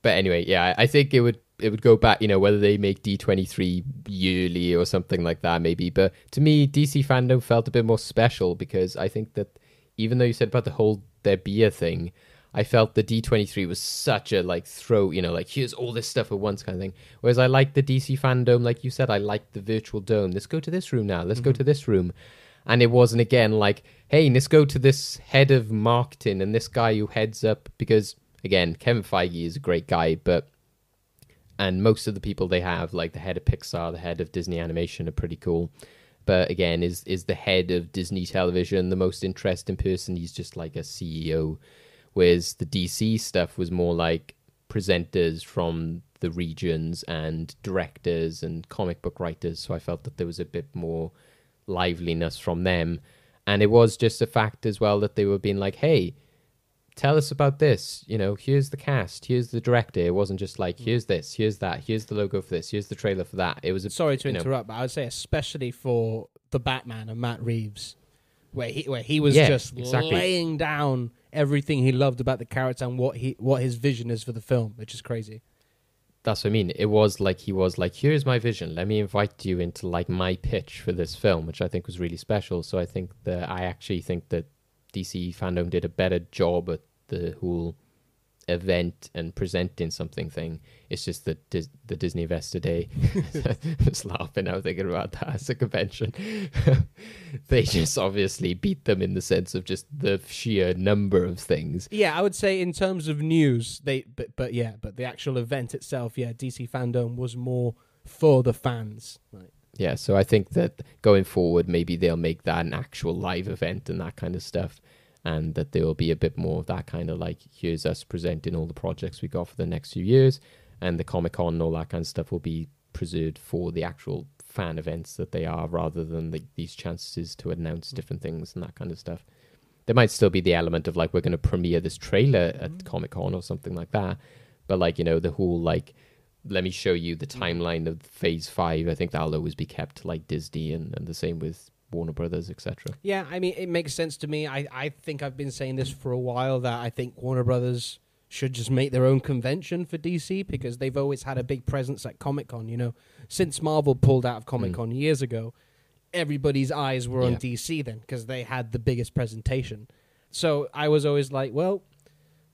But anyway, yeah, I think it would go back. Whether they make D23 yearly or something like that, maybe. But to me, DC fandom felt a bit more special because I think that even though you said about the whole their beer thing, I felt the D23 was such a throw, here's all this stuff at once kind of thing. Whereas I like the DC fandom, like you said, I like the virtual dome. Let's go to this room now. Let's go to this room. And it wasn't again like, hey, let's go to this head of marketing and this guy who heads up, because again, Kevin Feige is a great guy, and most of the people they have, like the head of Pixar, the head of Disney Animation, are pretty cool. But again, is the head of Disney Television the most interesting person? He's just like a CEO. Whereas the DC stuff was more like presenters from the regions and directors and comic book writers. So I felt that there was a bit more liveliness from them. And it was just a fact as well that they were being like, hey, tell us about this. Here's the cast, here's the director. It wasn't just like, here's this, here's that, here's the logo for this, here's the trailer for that. It was sorry to interrupt, but I would say especially for the Batman and Matt Reeves, where he was exactly laying down everything he loved about the character and what his vision is for the film, which is crazy. That's what I mean. It was like he was like, here's my vision. Let me invite you into like my pitch for this film, which I think was really special. So I actually think that DC fandom did a better job at the whole event and presenting something thing. It's just that the Disney Investor Day, I was laughing now thinking about that as a convention. They just obviously beat them in the sense of just the sheer number of things. Yeah, I would say in terms of news, but the actual event itself, DC fandom was more for the fans. Right. Yeah, so I think that going forward, maybe they'll make that an actual live event and that kind of stuff. And that there will be a bit more of that kind of like, here's us presenting all the projects we got for the next few years, and the Comic-Con and all that kind of stuff will be preserved for the actual fan events that they are, rather than these chances to announce different things and that kind of stuff. There might still be the element of like, we're going to premiere this trailer at Comic-Con or something like that, but like, the whole like, let me show you the timeline of Phase 5, I think that'll always be kept like Disney, and the same with Warner Brothers, etc. Yeah, I mean, it makes sense to me. I think I've been saying this for a while, that I think Warner Brothers should just make their own convention for DC, because they've always had a big presence at Comic-Con. Since Marvel pulled out of Comic-Con years ago, everybody's eyes were on DC then, because they had the biggest presentation. So I was always like, well,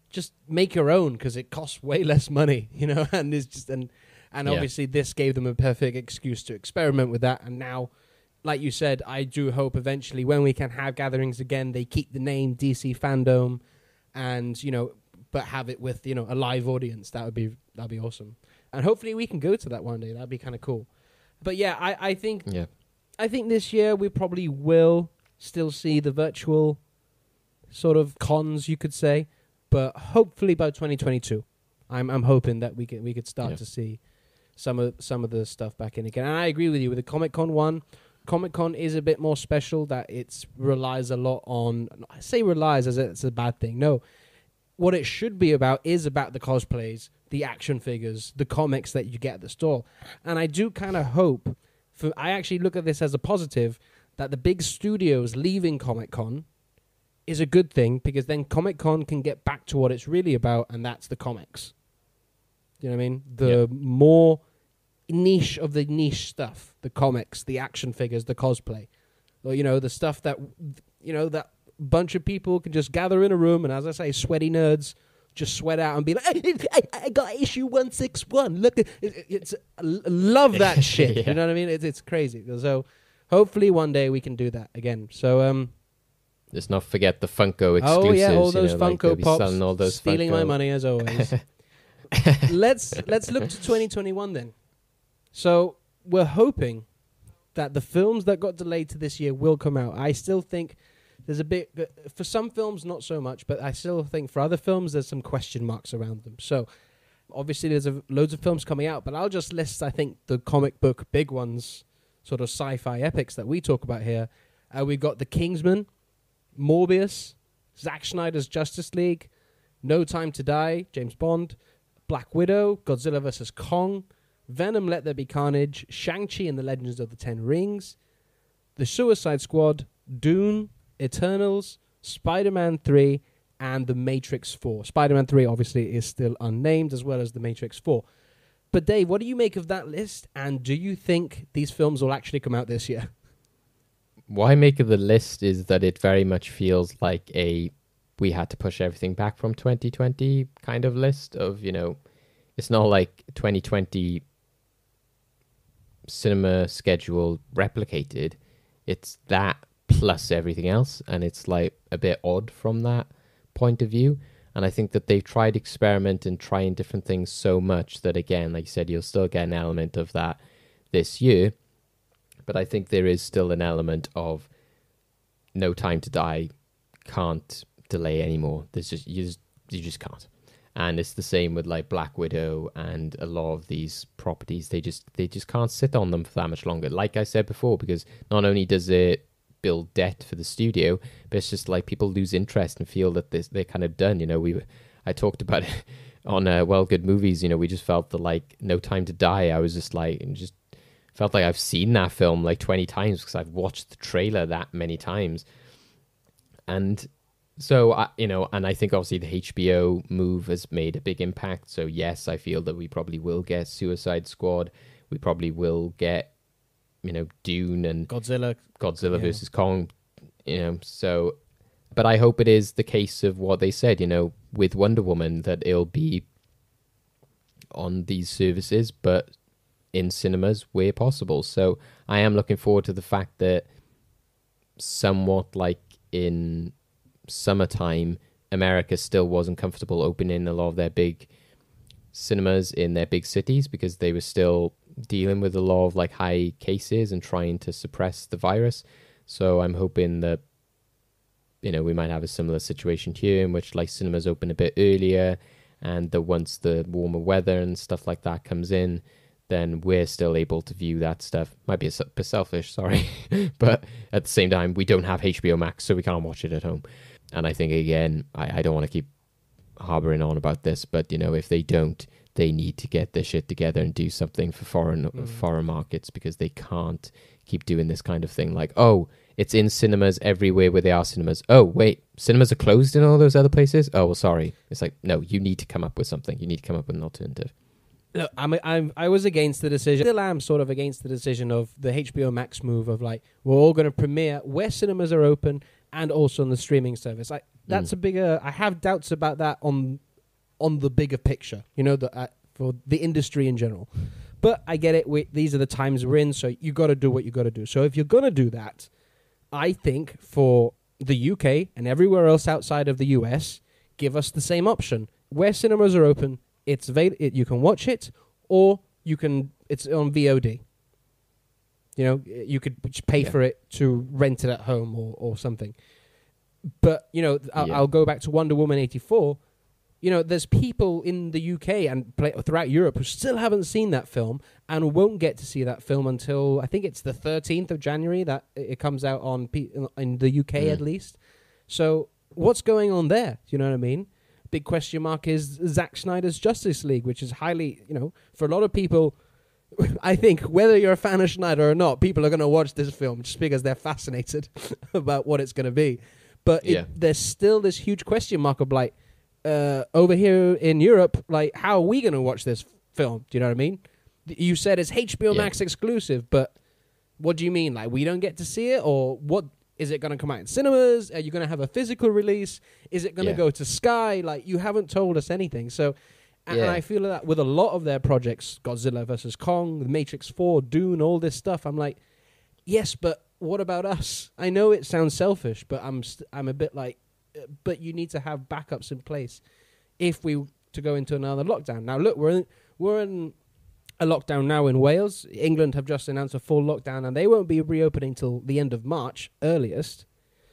just make your own, because it costs way less money, and it's just and obviously this gave them a perfect excuse to experiment with that. And now, like you said, I do hope eventually when we can have gatherings again, they keep the name DC Fandom, and but have it with a live audience. That'd be awesome, and hopefully we can go to that one day. That'd be kind of cool. But yeah, I think this year we probably will still see the virtual sort of cons, you could say, but hopefully by 2022, I'm hoping that we could start to see some of the stuff back in again. And I agree with you with the Comic-Con one. Comic-Con is a bit more special, that it relies a lot on... I say relies as it's a bad thing. No. What it should be about is about the cosplays, the action figures, the comics that you get at the store. And I do kind of hope... I actually look at this as a positive, that the big studios leaving Comic-Con is a good thing, because then Comic-Con can get back to what it's really about, and that's the comics. Do you know what I mean? The more... niche of the niche stuff, the comics, the action figures, the cosplay, or the stuff that that bunch of people can just gather in a room and, as I say, sweaty nerds just sweat out and be like, I got issue 161. Look, it's love that shit. You know what I mean? It's crazy. So hopefully one day we can do that again. So let's not forget the Funko exclusives. Oh yeah, all those Funko Pops, all those stealing my money as always. Let's look to 2021 then. So we're hoping that the films that got delayed to this year will come out. I still think there's a bit, for some films, not so much, but I still think for other films, there's some question marks around them. So, obviously, there's loads of films coming out, but I'll just list, I think, the comic book big ones, sort of sci-fi epics that we talk about here. We've got The Kingsman, Morbius, Zack Snyder's Justice League, No Time to Die, James Bond, Black Widow, Godzilla vs. Kong, Venom, Let There Be Carnage, Shang-Chi and the Legends of the Ten Rings, The Suicide Squad, Dune, Eternals, Spider-Man 3, and The Matrix 4. Spider-Man 3 obviously is still unnamed, as well as The Matrix 4. But Dave, what do you make of that list, and do you think these films will actually come out this year? What I make of the list is that it very much feels like we had to push everything back from 2020 kind of list of, it's not like 2020 cinema schedule replicated. It's that plus everything else, and it's like a bit odd from that point of view. And I think that they've tried experiment and trying different things so much that, again, like you said, you'll still get an element of that this year. But I think there is still an element of No Time to Die can't delay anymore. There's just you just can't. And it's the same with like Black Widow and a lot of these properties. They just can't sit on them for that much longer. Like I said before, because not only does it build debt for the studio, but it's just like people lose interest and feel that they're kind of done. I talked about it on Well Good Movies. We just felt that like No Time to Die. I was just felt like I've seen that film like 20 times because I've watched the trailer that many times. And so, and I think obviously the HBO move has made a big impact. So yes, I feel that we probably will get Suicide Squad. We probably will get, Dune and Godzilla versus Kong, so, but I hope it is the case of what they said, with Wonder Woman, that it'll be on these services, but in cinemas where possible. So I am looking forward to the fact that somewhat like in summertime, America still wasn't comfortable opening a lot of their big cinemas in their big cities because they were still dealing with a lot of like high cases and trying to suppress the virus. So I'm hoping that, we might have a similar situation here in which like cinemas open a bit earlier, and that once the warmer weather and stuff like that comes in, then we're still able to view that stuff. Might be a bit selfish, sorry. But at the same time, we don't have HBO Max, so we can't watch it at home. And I think, again, I don't want to keep harboring on about this, but, if they don't, they need to get their shit together and do something for foreign markets, because they can't keep doing this kind of thing. Like, oh, it's in cinemas everywhere where there are cinemas. Oh, wait, cinemas are closed in all those other places? Oh, well, sorry. It's like, no, you need to come up with something. You need to come up with an alternative. Look, I was against the decision. Still am sort of against the decision of the HBO Max move of like, we're all going to premiere where cinemas are open and also on the streaming service. That's a bigger. I have doubts about that on the bigger picture. For the industry in general. But I get it. These are the times we're in, so you got to do what you got to do. So if you're going to do that, I think for the UK and everywhere else outside of the US, give us the same option. Where cinemas are open, it's you can watch it, or it's on VOD. You could pay for it to rent it at home or something. But, I'll go back to Wonder Woman 84. There's people in the UK and throughout Europe who still haven't seen that film and won't get to see that film until, I think it's the 13th of January that it comes out in the UK at least. So what's going on there? Do you know what I mean? Big question mark is Zack Snyder's Justice League, which is highly, for a lot of people, I think whether you're a fan of Snyder or not, people are going to watch this film just because they're fascinated about what it's going to be. But there's still this huge question mark of like, over here in Europe, like, how are we going to watch this film? Do you know what I mean? You said it's HBO Max exclusive, but what do you mean? Like, we don't get to see it? Or what? Is it going to come out in cinemas? Are you going to have a physical release? Is it going to go to Sky? Like, you haven't told us anything. So, and I feel that with a lot of their projects, Godzilla vs. Kong, The Matrix 4, Dune, all this stuff, I'm like, yes, but what about us? I know it sounds selfish, but I'm a bit like, but you need to have backups in place if we to go into another lockdown. Now, look, we're in a lockdown now in Wales. England have just announced a full lockdown, and they won't be reopening till the end of March, earliest.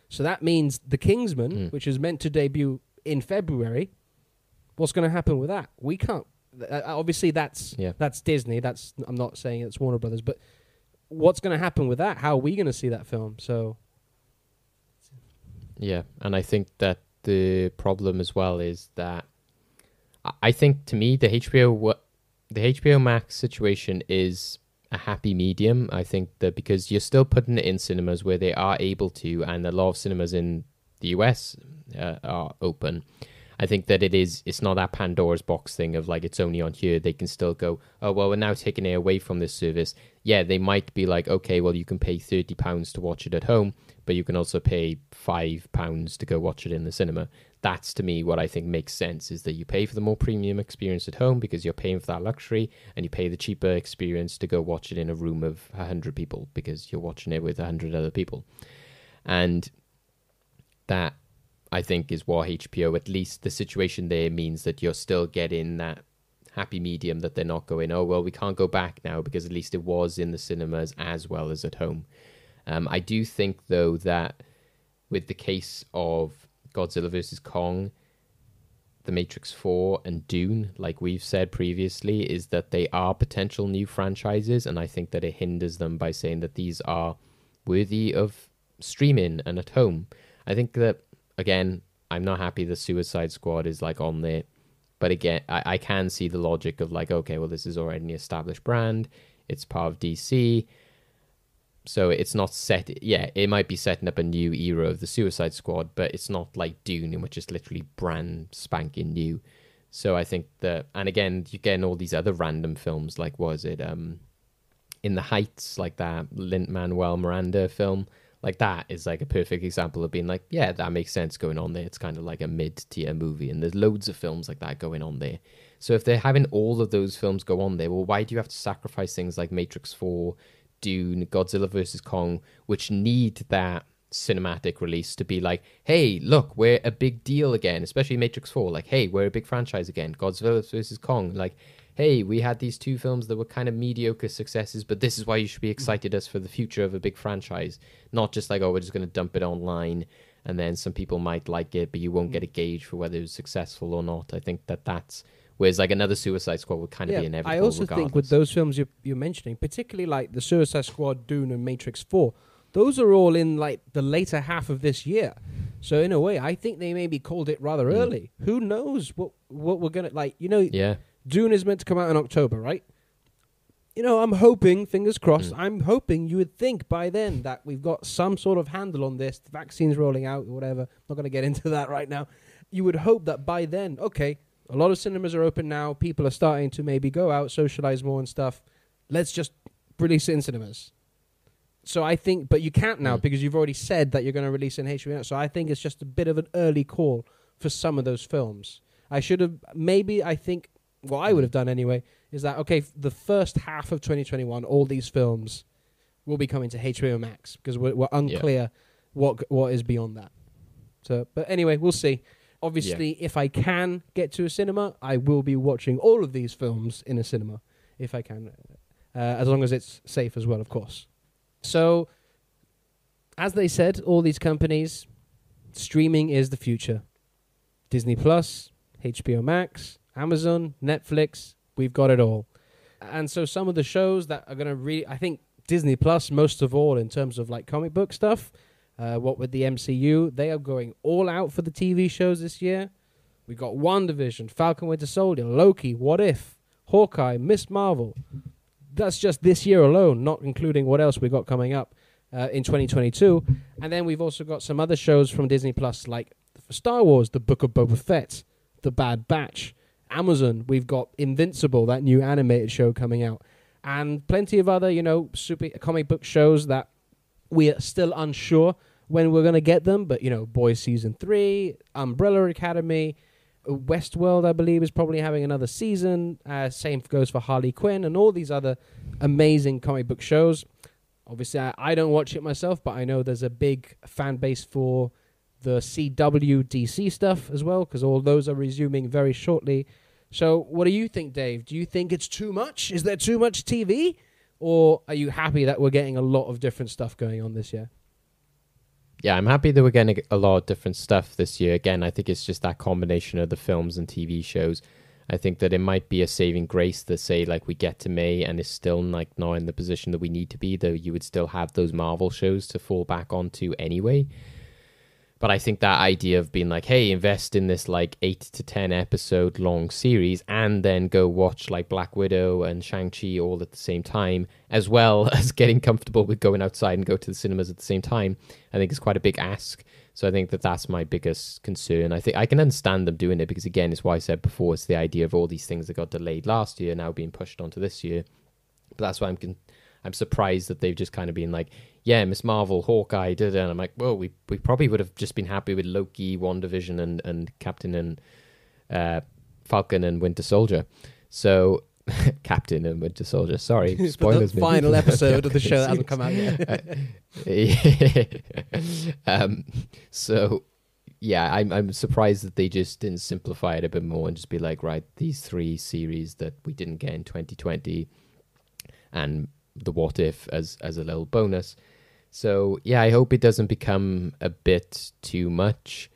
So that means The Kingsman, which is meant to debut in February, what's going to happen with that? We can't. Obviously, that's Disney. I'm not saying it's Warner Brothers, but what's going to happen with that? How are we going to see that film? So, yeah, and I think that the problem as well is that I think, to me, the HBO Max situation is a happy medium. I think that because you're still putting it in cinemas where they are able to, and a lot of cinemas in the US are open. I think that it's not that Pandora's box thing of like, it's only on here. They can still go, oh, well, we're now taking it away from this service. Yeah, they might be like, okay, well, you can pay £30 to watch it at home, but you can also pay £5 to go watch it in the cinema. That's, to me, what I think makes sense, is that you pay for the more premium experience at home because you're paying for that luxury, and you pay the cheaper experience to go watch it in a room of 100 people because you're watching it with 100 other people. And that, I think, is what HBO, at least the situation there, means that you're still getting that happy medium, that they're not going, oh, well, we can't go back now because at least it was in the cinemas as well as at home. I do think, though, that with the case of Godzilla vs. Kong, The Matrix 4 and Dune, like we've said previously, is that they are potential new franchises, and I think that it hinders them by saying that these are worthy of streaming and at home. I think that, again, I'm not happy the Suicide Squad is like on there, but again, I can see the logic of like, okay, well, this is already an established brand, it's part of DC, so it's not set. Yeah, it might be setting up a new era of the Suicide Squad, but it's not like Dune, which is literally brand spanking new. So I think that, and again, you're getting all these other random films, like, was it In the Heights, like that Lin-Manuel Miranda film. Like, that is like a perfect example of being like, yeah, that makes sense going on there. It's kind of like a mid-tier movie, and there's loads of films like that going on there. So if they're having all of those films go on there, well, why do you have to sacrifice things like Matrix 4, Dune, Godzilla vs. Kong, which need that cinematic release to be like, hey, look, we're a big deal again, especially Matrix 4. Like, hey, we're a big franchise again. Godzilla vs. Kong, like, hey, we had these two films that were kind of mediocre successes, but this is why you should be excited as for the future of a big franchise. Not just like, oh, we're just going to dump it online, and then some people might like it, but you won't get a gauge for whether it was successful or not. I think that's... Whereas like another Suicide Squad would kind of be inevitable. I also think with those films you're mentioning, particularly like the Suicide Squad, Dune, and Matrix 4, those are all in like the later half of this year. So in a way, I think they maybe called it rather early. Who knows what we're going to... Like, you know... Yeah. Dune is meant to come out in October, right? You know, I'm hoping, fingers crossed, I'm hoping you would think by then that we've got some sort of handle on this, the vaccine's rolling out, or whatever. I'm not going to get into that right now. You would hope that by then, okay, a lot of cinemas are open now, people are starting to maybe go out, socialize more and stuff. Let's just release it in cinemas. So I think, but you can't now because you've already said that you're going to release it in HBO. So I think it's just a bit of an early call for some of those films. I should have, maybe, I think, what I would have done anyway, is that, okay, the first half of 2021, all these films will be coming to HBO Max, because we're unclear what is beyond that. So, but anyway, we'll see. Obviously, if I can get to a cinema, I will be watching all of these films in a cinema, if I can, as long as it's safe as well, of course. So, as they said, all these companies, streaming is the future. Disney Plus, HBO Max, Amazon, Netflix, we've got it all. And so some of the shows that are going to I think Disney Plus, most of all, in terms of like comic book stuff, what with the MCU, they are going all out for the TV shows this year. We've got WandaVision, Falcon Winter Soldier, Loki, What If, Hawkeye, Miss Marvel. That's just this year alone, not including what else we got coming up in 2022. And then we've also got some other shows from Disney Plus, like Star Wars, The Book of Boba Fett, The Bad Batch. Amazon, we've got Invincible, that new animated show coming out, and plenty of other, super comic book shows that we are still unsure when we're going to get them, but, Boys Season 3, Umbrella Academy, Westworld, I believe, is probably having another season, same goes for Harley Quinn, and all these other amazing comic book shows. Obviously, I don't watch it myself, but I know there's a big fan base for the CW DC stuff as well, because all those are resuming very shortly. So what do you think, Dave? Do you think it's too much? Is there too much TV? Or are you happy that we're getting a lot of different stuff going on this year? Yeah, I'm happy that we're getting a lot of different stuff this year. Again, I think it's just that combination of the films and TV shows. I think that it might be a saving grace that say like we get to May and it's still like not in the position that we need to be, though you would still have those Marvel shows to fall back onto anyway. But I think that idea of being like, hey, invest in this like 8 to 10 episode long series and then go watch like Black Widow and Shang-Chi all at the same time, as well as getting comfortable with going outside and go to the cinemas at the same time, I think is quite a big ask. So I think that that's my biggest concern. I think I can understand them doing it because, again, it's why I said before, it's the idea of all these things that got delayed last year now being pushed onto this year. But that's why I'm surprised that they've just kind of been like, yeah, Miss Marvel, Hawkeye, and I'm like, well, we probably would have just been happy with Loki, WandaVision, and Captain and Falcon and Winter Soldier. So, Captain and Winter Soldier, sorry, spoilers. The final episode of the show that hasn't come out yet. So, yeah, I'm surprised that they just didn't simplify it a bit more and just be like, right, these 3 series that we didn't get in 2020 and the What If as a little bonus. So, yeah, I hope it doesn't become a bit too much.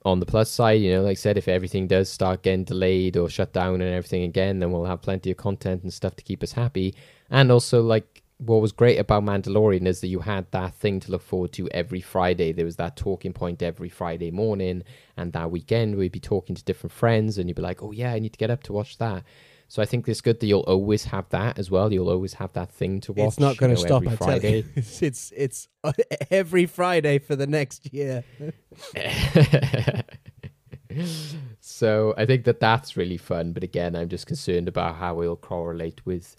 On the plus side, you know, like I said, if everything does start getting delayed or shut down and everything again, then we'll have plenty of content and stuff to keep us happy. And also, like, what was great about Mandalorian is that you had that thing to look forward to every Friday. There was that talking point every Friday morning, and that weekend we'd be talking to different friends, and you'd be like, oh, yeah, I need to get up to watch that. So I think it's good that you'll always have that as well. You'll always have that thing to watch. It's not going to stop, every I Friday. tell you. It's every Friday for the next year. So I think that that's really fun. But again, I'm just concerned about how it'll correlate with,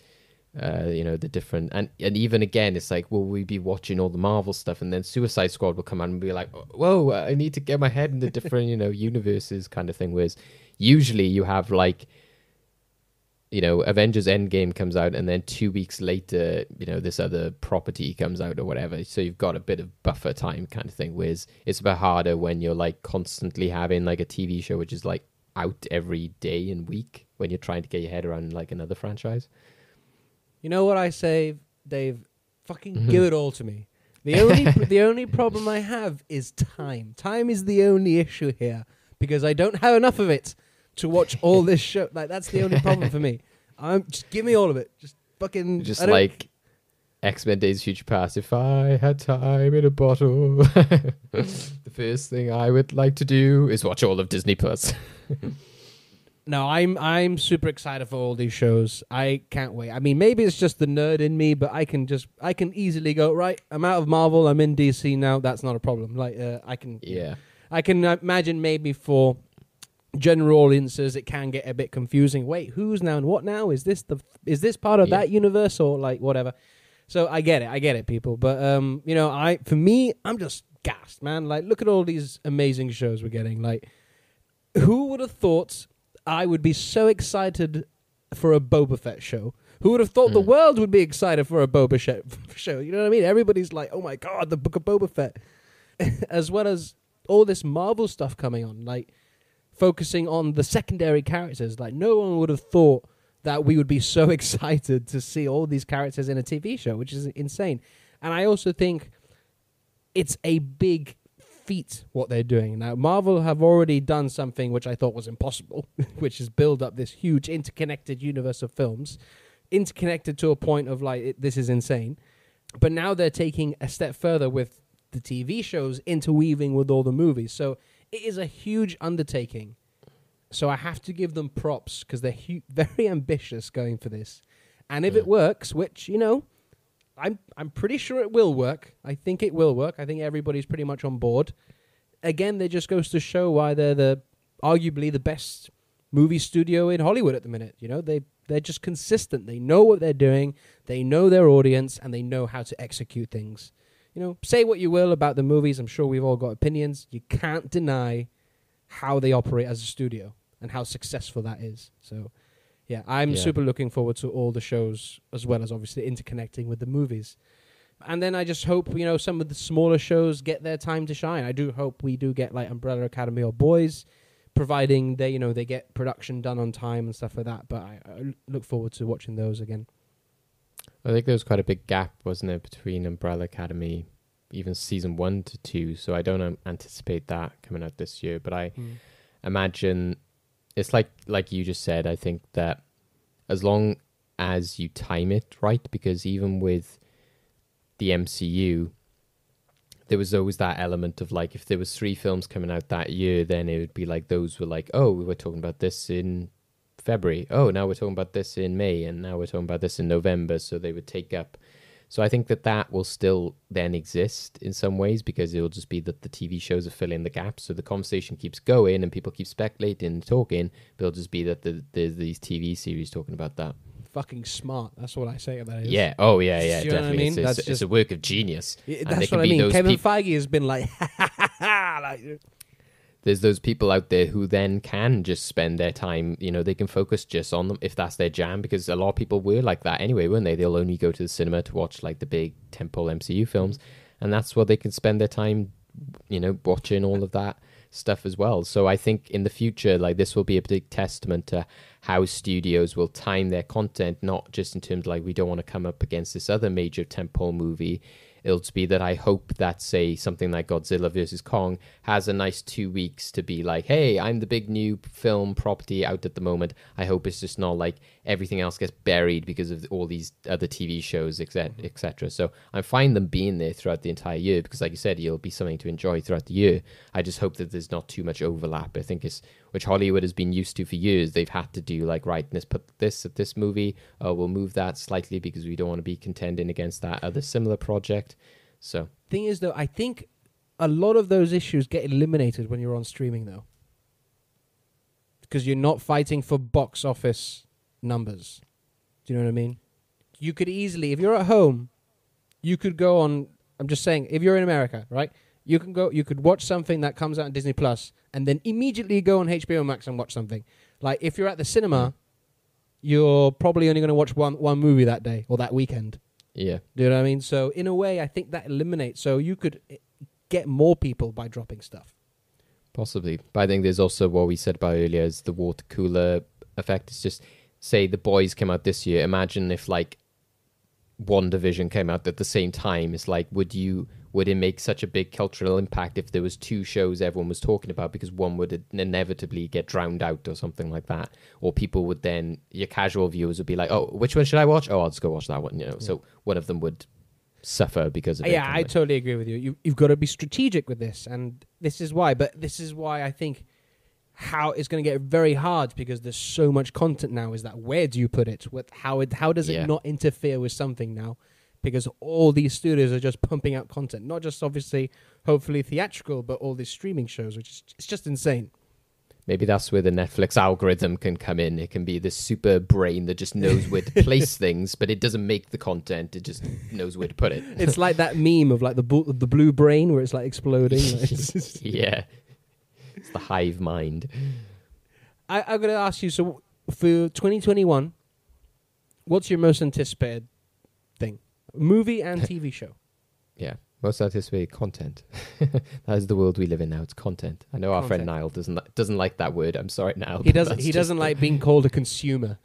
the different... And even again, it's like, will we be watching all the Marvel stuff? And then Suicide Squad will come out and be like, whoa, I need to get my head in the different, universes kind of thing. Whereas usually you have like... Avengers Endgame comes out and then 2 weeks later, this other property comes out or whatever. So you've got a bit of buffer time kind of thing, whereas it's a bit harder when you're like constantly having like a TV show which is like out every day and week when you're trying to get your head around like another franchise. You know what I say, Dave? Fucking give it all to me. The only problem I have is time. Time is the only issue here because I don't have enough of it to watch all this show. Like, that's the only problem for me. Just give me all of it. Just fucking... Just like X-Men Days of Future Past. If I had time in a bottle, the first thing I would like to do is watch all of Disney Plus. No, I'm super excited for all these shows. I can't wait. I mean, maybe it's just the nerd in me, but I can easily go, right, I'm out of Marvel, I'm in DC now. That's not a problem. Like, I can imagine maybe for general audiences it can get a bit confusing. Wait, who's now and what now? Is this part of that universe or like whatever? So I get it, people. But I'm just gassed, man. Like, look at all these amazing shows we're getting. Like, who would have thought I would be so excited for a Boba Fett show? Who would have thought the world would be excited for a Boba Fett show? You know what I mean? Everybody's like, oh my god, the Book of Boba Fett. As well as all this Marvel stuff coming on, like focusing on the secondary characters. Like, no one would have thought that we would be so excited to see all these characters in a TV show, which is insane. And I also think it's a big feat what they're doing. Now, Marvel have already done something which I thought was impossible, which is build up this huge interconnected universe of films, interconnected to a point of like, this is insane. But now they're taking a step further with the TV shows interweaving with all the movies. So it is a huge undertaking. So I have to give them props because they're very ambitious going for this. And if it works, which, I'm pretty sure it will work. I think it will work. I think everybody's pretty much on board. Again, it just goes to show why they're arguably the best movie studio in Hollywood at the minute. They're just consistent. They know what they're doing. They know their audience, and they know how to execute things. Say what you will about the movies. I'm sure we've all got opinions. You can't deny how they operate as a studio and how successful that is. So, yeah, I'm super looking forward to all the shows as well as obviously interconnecting with the movies. And then I just hope, some of the smaller shows get their time to shine. I do hope we do get like Umbrella Academy or Boys. providing they get production done on time and stuff like that. But I look forward to watching those again. I think there was quite a big gap, wasn't there, between Umbrella Academy, even season 1 to 2. So I don't anticipate that coming out this year. But I imagine it's like you just said. I think that as long as you time it right, because even with the MCU, there was always that element of like, if there was 3 films coming out that year, then it would be like those were like, oh, we were talking about this in February. Oh, now we're talking about this in May, and now we're talking about this in November. So they would take up. So I think that will still then exist in some ways, because it will just be that the TV shows are filling the gaps. So the conversation keeps going and people keep speculating and talking, but it'll just be that there's these TV series talking about that. Fucking smart. That's what I say about it. Yeah. Oh, yeah, yeah, you know definitely. What I mean? It's a work of genius. That's what I mean. Kevin Feige has been like, like, there's those people out there who then can just spend their time, they can focus just on them if that's their jam, because a lot of people were like that anyway, weren't they? They'll only go to the cinema to watch like the big tentpole MCU films, and that's what they can spend their time, watching all of that stuff as well. So I think in the future, like, this will be a big testament to how studios will time their content, not just in terms of like, we don't want to come up against this other major tentpole movie. It'll be that I hope that, say, something like Godzilla versus Kong has a nice 2 weeks to be like, hey, I'm the big new film property out at the moment. I hope it's just not like everything else gets buried because of all these other TV shows, etc. So I'm fine them being there throughout the entire year, because like you said, it'll be something to enjoy throughout the year. I just hope that there's not too much overlap. I think it's, which Hollywood has been used to for years. They've had to do like, right, let's put this at this movie. We'll move that slightly because we don't want to be contending against that other similar project. So thing is, though, I think a lot of those issues get eliminated when you're on streaming, though, because you're not fighting for box office numbers. Do you know what I mean? You could easily, if you're at home, you could go on. I'm just saying, if you're in America, right? You could watch something that comes out on Disney Plus, and then immediately go on HBO Max and watch something. Like, if you're at the cinema, you're probably only going to watch one movie that day or that weekend. Yeah. Do you know what I mean? So in a way, I think that eliminates. So you could get more people by dropping stuff. Possibly. But I think there's also what we said about earlier is the water cooler effect. It's just, say The Boys came out this year. Imagine if like WandaVision came out at the same time. It's like, would it make such a big cultural impact if there was 2 shows everyone was talking about, because one would inevitably get drowned out or something like that? Or people would then, your casual viewers would be like, oh, which one should I watch? Oh, I'll just go watch that one. Yeah. So one of them would suffer because of it. Yeah, I totally agree with you. You've got to be strategic with this, and this is why. But this is why I think how it's going to get very hard, because there's so much content now, is that where do you put it? How does it not interfere with something now? Because all these studios are just pumping out content, not just obviously, hopefully theatrical, but all these streaming shows, which is it's just insane. Maybe that's where the Netflix algorithm can come in. It can be this super brain that just knows where to place things, but it doesn't make the content. It just knows where to put it. It's like that meme of like the blue brain where it's like exploding. Yeah. It's the hive mind. I'm going to ask you, so for 2021, what's your most anticipated thing? Movie and TV show. Yeah, most anticipated content. That is the world we live in now. It's content. I know our friend Niall doesn't like that word. I'm sorry, Niall. He doesn't like being called a consumer.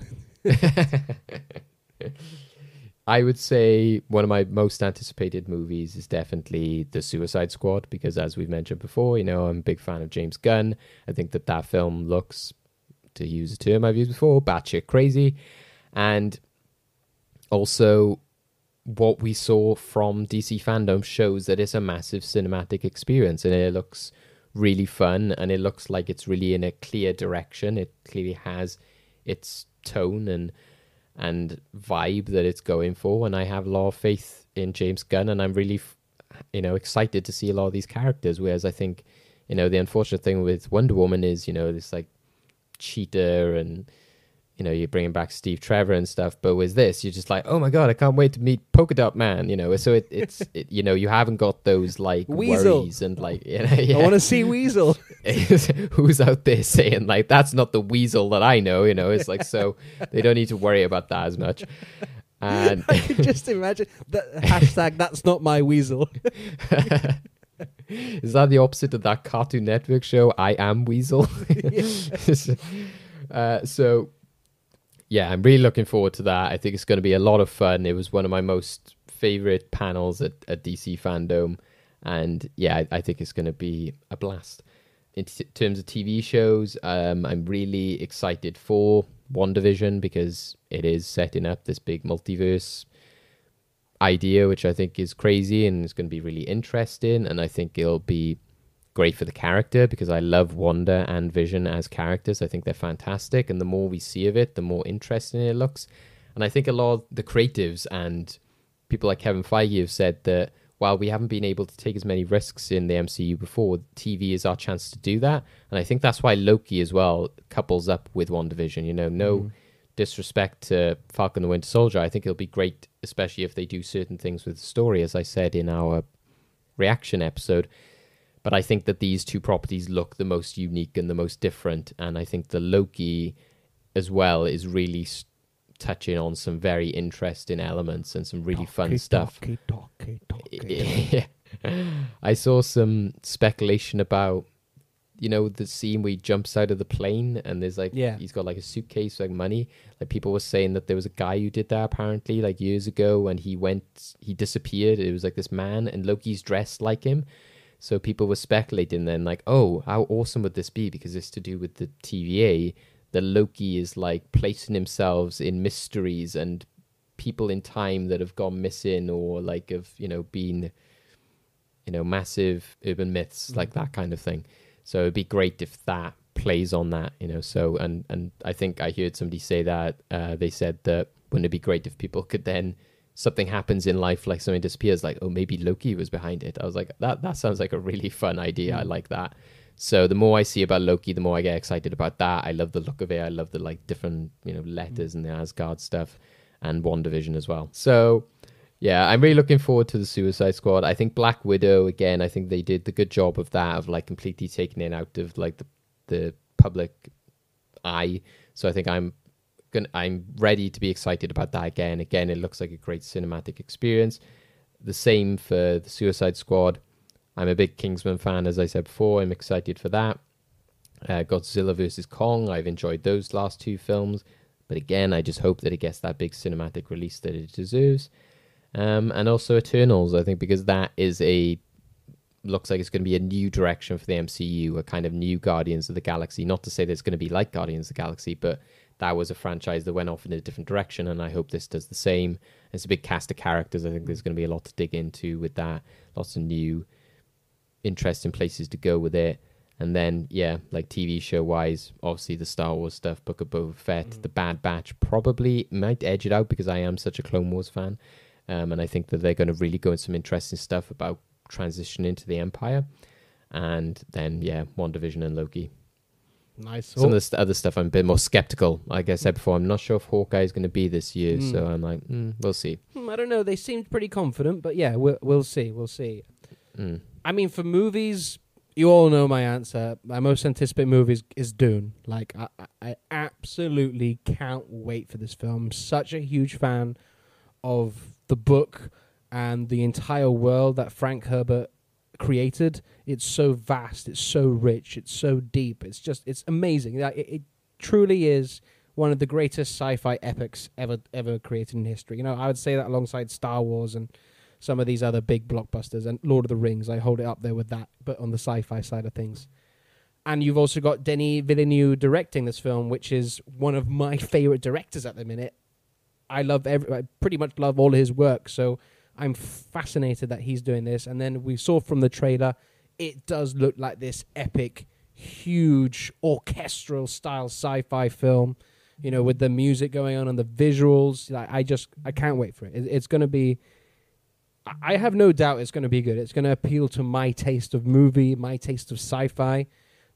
I would say one of my most anticipated movies is definitely The Suicide Squad, because as we've mentioned before, I'm a big fan of James Gunn. I think that film looks, to use a term I've used before, batshit crazy. And also, what we saw from DC fandom shows that it's a massive cinematic experience, and it looks really fun, and it looks like it's really in a clear direction. It clearly has its tone and vibe that it's going for, and I have a lot of faith in James Gunn, and I'm really excited to see a lot of these characters. Whereas I think the unfortunate thing with Wonder Woman is this like cheetah, and you're bringing back Steve Trevor and stuff, but with this, you're just like, oh my god, I can't wait to meet Polka Dot Man, so it's you haven't got those like Weasel. Worries and like, I want to see Weasel. Who's out there saying like, that's not the Weasel that I know, it's like, so they don't need to worry about that as much. And I can just imagine that hashtag, that's not my Weasel. Is that the opposite of that Cartoon Network show, I Am Weasel? So, yeah, I'm really looking forward to that. I think it's going to be a lot of fun. It was one of my most favorite panels at DC Fandom. And yeah, I think it's going to be a blast. In terms of TV shows, I'm really excited for WandaVision because it is setting up this big multiverse idea, which I think is crazy and it's going to be really interesting. And I think it'll be great for the character because I love Wanda and Vision as characters. I think they're fantastic. And the more we see of it, the more interesting it looks. And I think a lot of the creatives and people like Kevin Feige have said that while we haven't been able to take as many risks in the MCU before, TV is our chance to do that. And I think that's why Loki as well couples up with WandaVision. You know, no disrespect to Falcon the Winter Soldier. I think it'll be great, especially if they do certain things with the story, as I said in our reaction episode. But I think that these two properties look the most unique and the most different. And I think the Loki as well is really touching on some very interesting elements and some really fun stuff. Yeah. I saw some speculation about, you know, the scene where he jumps out of the plane and there's like, he's got like a suitcase like money. Like people were saying that there was a guy who did that apparently like years ago and he disappeared. It was like this man and Loki's dressed like him. So people were speculating then like, oh, how awesome would this be? Because it's to do with the TVA. The Loki is like placing himself in mysteries and people in time that have gone missing or like have, you know, been, you know, massive urban myths, like that kind of thing. So it'd be great if that plays on that, you know. So, and I think I heard somebody say that, they said that wouldn't it be great if people could then, something happens in life, like something disappears, like, oh, maybe Loki was behind it. I was like, that sounds like a really fun idea. I like that. So the more I see about Loki, the more I get excited about that. I love the look of it. I love the like different, you know, letters and the Asgard stuff and WandaVision as well. So yeah, I'm really looking forward to the Suicide Squad. I think Black Widow, again, I think they did the good job of that, of like completely taking it out of like the public eye. So I think I'm ready to be excited about that again. Again, it looks like a great cinematic experience. The same for the Suicide Squad. I'm a big Kingsman fan, as I said before. I'm excited for that. Godzilla vs. Kong, I've enjoyed those last two films. But again, I just hope that it gets that big cinematic release that it deserves. And also Eternals, I think, because that looks like it's going to be a new direction for the MCU, a kind of new Guardians of the Galaxy. Not to say that it's going to be like Guardians of the Galaxy, but that was a franchise that went off in a different direction, and I hope this does the same. It's a big cast of characters. I think there's going to be a lot to dig into with that. Lots of new interesting places to go with it. And then, yeah, like TV show-wise, obviously the Star Wars stuff, Book of Boba Fett, The Bad Batch probably might edge it out because I am such a Clone Wars fan. And I think that they're going to really go into some interesting stuff about transition into the Empire. And then, yeah, WandaVision and Loki. Nice. Some of the other stuff I'm a bit more skeptical. Like I said before, I'm not sure if Hawkeye is going to be this year. So I'm like, we'll see. I don't know. They seemed pretty confident, but yeah, we'll see. We'll see. I mean, for movies, you all know my answer. My most anticipated movie is Dune. Like, I absolutely can't wait for this film. I'm such a huge fan of the book and the entire world that Frank Herbert created. It's so vast, it's so rich, it's so deep. It's amazing. It truly is one of the greatest sci-fi epics ever created in history. You know, I would say that alongside Star Wars and some of these other big blockbusters and Lord of the Rings. I hold it up there with that, but on the sci-fi side of things. And you've also got Denis Villeneuve directing this film, which is one of my favorite directors at the minute. I pretty much love all of his work, so I'm fascinated that he's doing this. And then we saw from the trailer, it does look like this epic, huge, orchestral style sci-fi film, you know, with the music going on and the visuals. Like, I can't wait for it. It's going to be, I have no doubt it's going to be good. It's going to appeal to my taste of movie, my taste of sci-fi.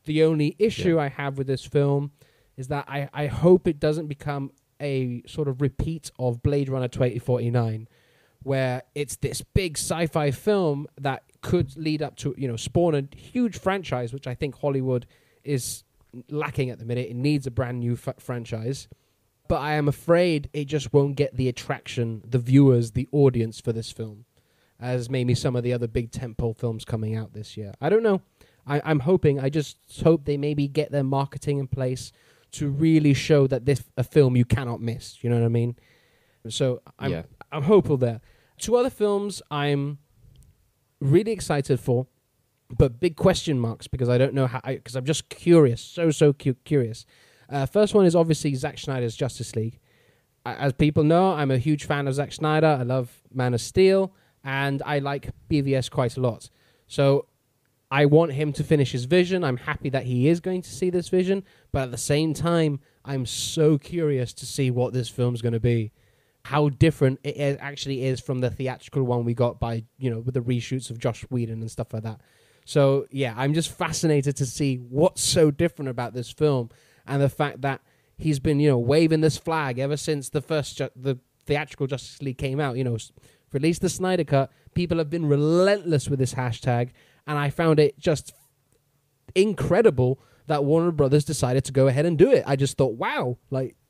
The only issue I have with this film is that I hope it doesn't become a sort of repeat of Blade Runner 2049, where it's this big sci-fi film that could lead up to, you know, spawn a huge franchise, which I think Hollywood is lacking at the minute. It needs a brand new franchise. But I am afraid it just won't get the attraction, the viewers, the audience for this film. as maybe some of the other big tentpole films coming out this year. I don't know. I'm hoping. I just hope they maybe get their marketing in place to really show that this a film you cannot miss. You know what I mean? So I'm hopeful there. Two other films I'm really excited for, but big question marks because I don't know how. Because I'm just curious, so curious. First one is obviously Zack Snyder's Justice League. As people know, I'm a huge fan of Zack Snyder. I love Man of Steel, and I like BVS quite a lot. So I want him to finish his vision. I'm happy that he is going to see this vision, but at the same time, I'm so curious to see what this film's going to be. How different it actually is from the theatrical one we got by, with the reshoots of Joss Whedon and stuff like that. So, yeah, I'm just fascinated to see what's so different about this film and the fact that he's been, waving this flag ever since the theatrical Justice League came out. Release the Snyder Cut. People have been relentless with this hashtag, and I found it just incredible that Warner Brothers decided to go ahead and do it. I just thought, wow,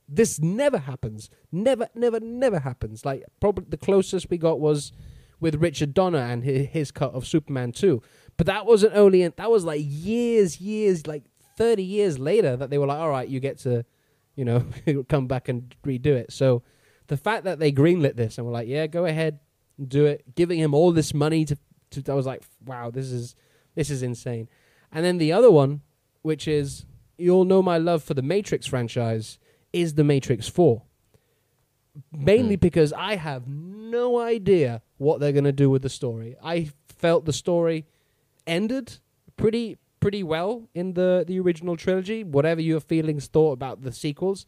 this never happens. Never happens. Probably the closest we got was with Richard Donner and his cut of Superman 2. But that wasn't only... that was years, 30 years later that they were like, all right, you get to, come back and redo it. So the fact that they greenlit this and were like, yeah, go ahead, do it, giving him all this money to I was like, wow, this is insane. And then the other one, which is, you all know my love for the Matrix franchise, is the Matrix 4. Mainly because I have no idea what they're going to do with the story. I felt the story ended pretty well in the original trilogy. Whatever your feelings thought about the sequels,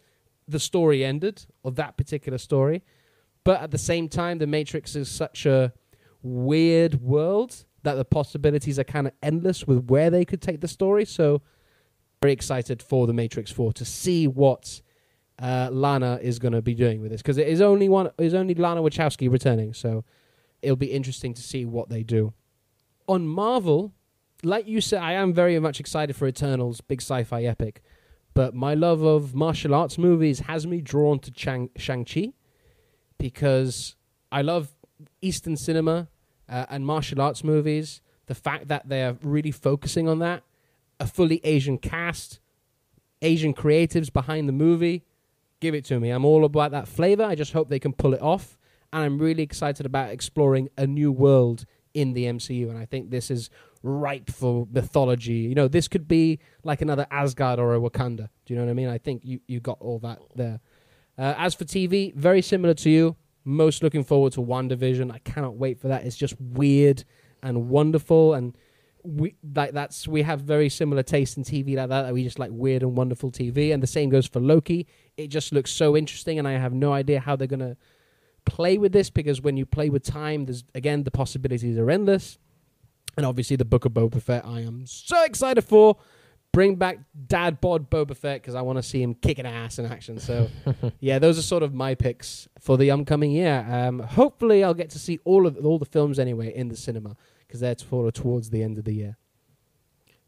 the story ended, or that particular story. But at the same time, the Matrix is such a weird world that the possibilities are kind of endless with where they could take the story. So very excited for the Matrix 4 to see what Lana is going to be doing with this, because it is only Lana Wachowski returning, so it'll be interesting to see what they do. On Marvel, like you said, I am very much excited for Eternals, big sci-fi epic, but my love of martial arts movies has me drawn to Shang-Chi, because I love Eastern cinema and martial arts movies. The fact that they're really focusing on that, a fully Asian cast, Asian creatives behind the movie, give it to me. I'm all about that flavor. I just hope they can pull it off, and I'm really excited about exploring a new world in the MCU, and I think this is ripe for mythology. This could be like another Asgard or a Wakanda. Do you know what I mean? I think you got all that there. As for TV, very similar to you. Most looking forward to WandaVision. I cannot wait for that. It's just weird and wonderful, and we have very similar taste in TV like that. We just like weird and wonderful TV, and the same goes for Loki. It just looks so interesting, and I have no idea how they're gonna play with this, because when you play with time, the possibilities are endless. And obviously the Book of Boba Fett, I am so excited for. Bring back Dad Bod Boba Fett, because I want to see him kicking ass in action. So, yeah, those are sort of my picks for the upcoming year. Hopefully, I'll get to see all the films anyway in the cinema, because they're towards the end of the year.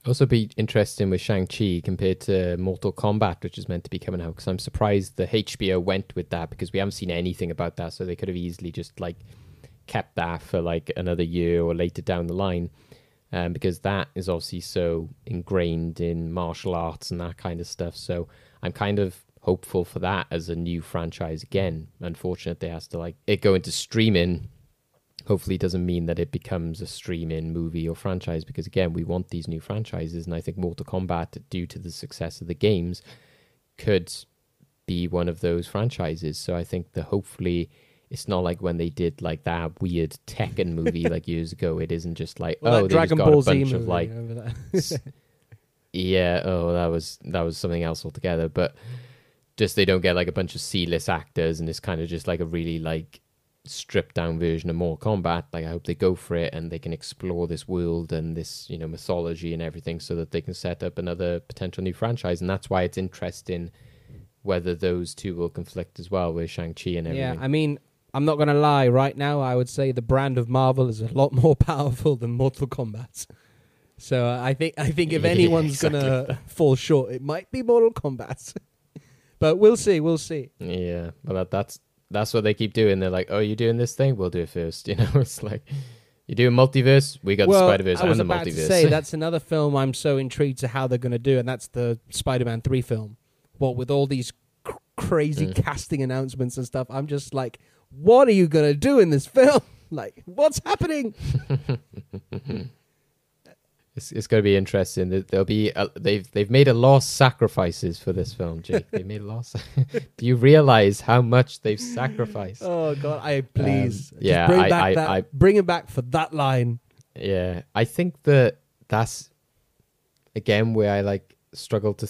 Also be interesting with Shang-Chi compared to Mortal Kombat, which is meant to be coming out, because I'm surprised the HBO went with that, because we haven't seen anything about that, so they could have easily just kept that for another year or later down the line. Because that is obviously so ingrained in martial arts and that kind of stuff. So I'm kind of hopeful for that as a new franchise again. Unfortunately, it has to it go into streaming. Hopefully it doesn't mean that it becomes a streaming movie or franchise, because again, we want these new franchises. And I think Mortal Kombat, due to the success of the games, could be one of those franchises. So I think that hopefully... it's not like when they did that weird Tekken movie years ago. It isn't just they Dragon just got Ball a bunch Z of yeah, that was something else altogether. But just they don't get a bunch of C-list actors, and it's kind of just a really stripped down version of Mortal Kombat. I hope they go for it and they can explore this world and this mythology and everything, so that they can set up another potential new franchise. And that's why it's interesting whether those two will conflict as well with Shang-Chi and everything. Yeah, I mean, I'm not going to lie. Right now, I would say the brand of Marvel is a lot more powerful than Mortal Kombat. So I think if anyone's going to fall short, it might be Mortal Kombat. But we'll see. Yeah, well, that's what they keep doing. They're like, oh, you're doing this thing? We'll do it first. It's You do a multiverse, we got the Spider-Verse and the about multiverse. to say, that's another film I'm so intrigued to how they're going to do, and that's the Spider-Man 3 film. Well, with all these crazy casting announcements and stuff, I'm just like, what are you going to do in this film? Like, what's happening? It's going to be interesting. There'll be they've made a lot of sacrifices for this film, Jake. They made a lot. Do you realize how much they've sacrificed? Oh God, please, yeah, bring it back for that line. Yeah, I think that's again where I like struggle to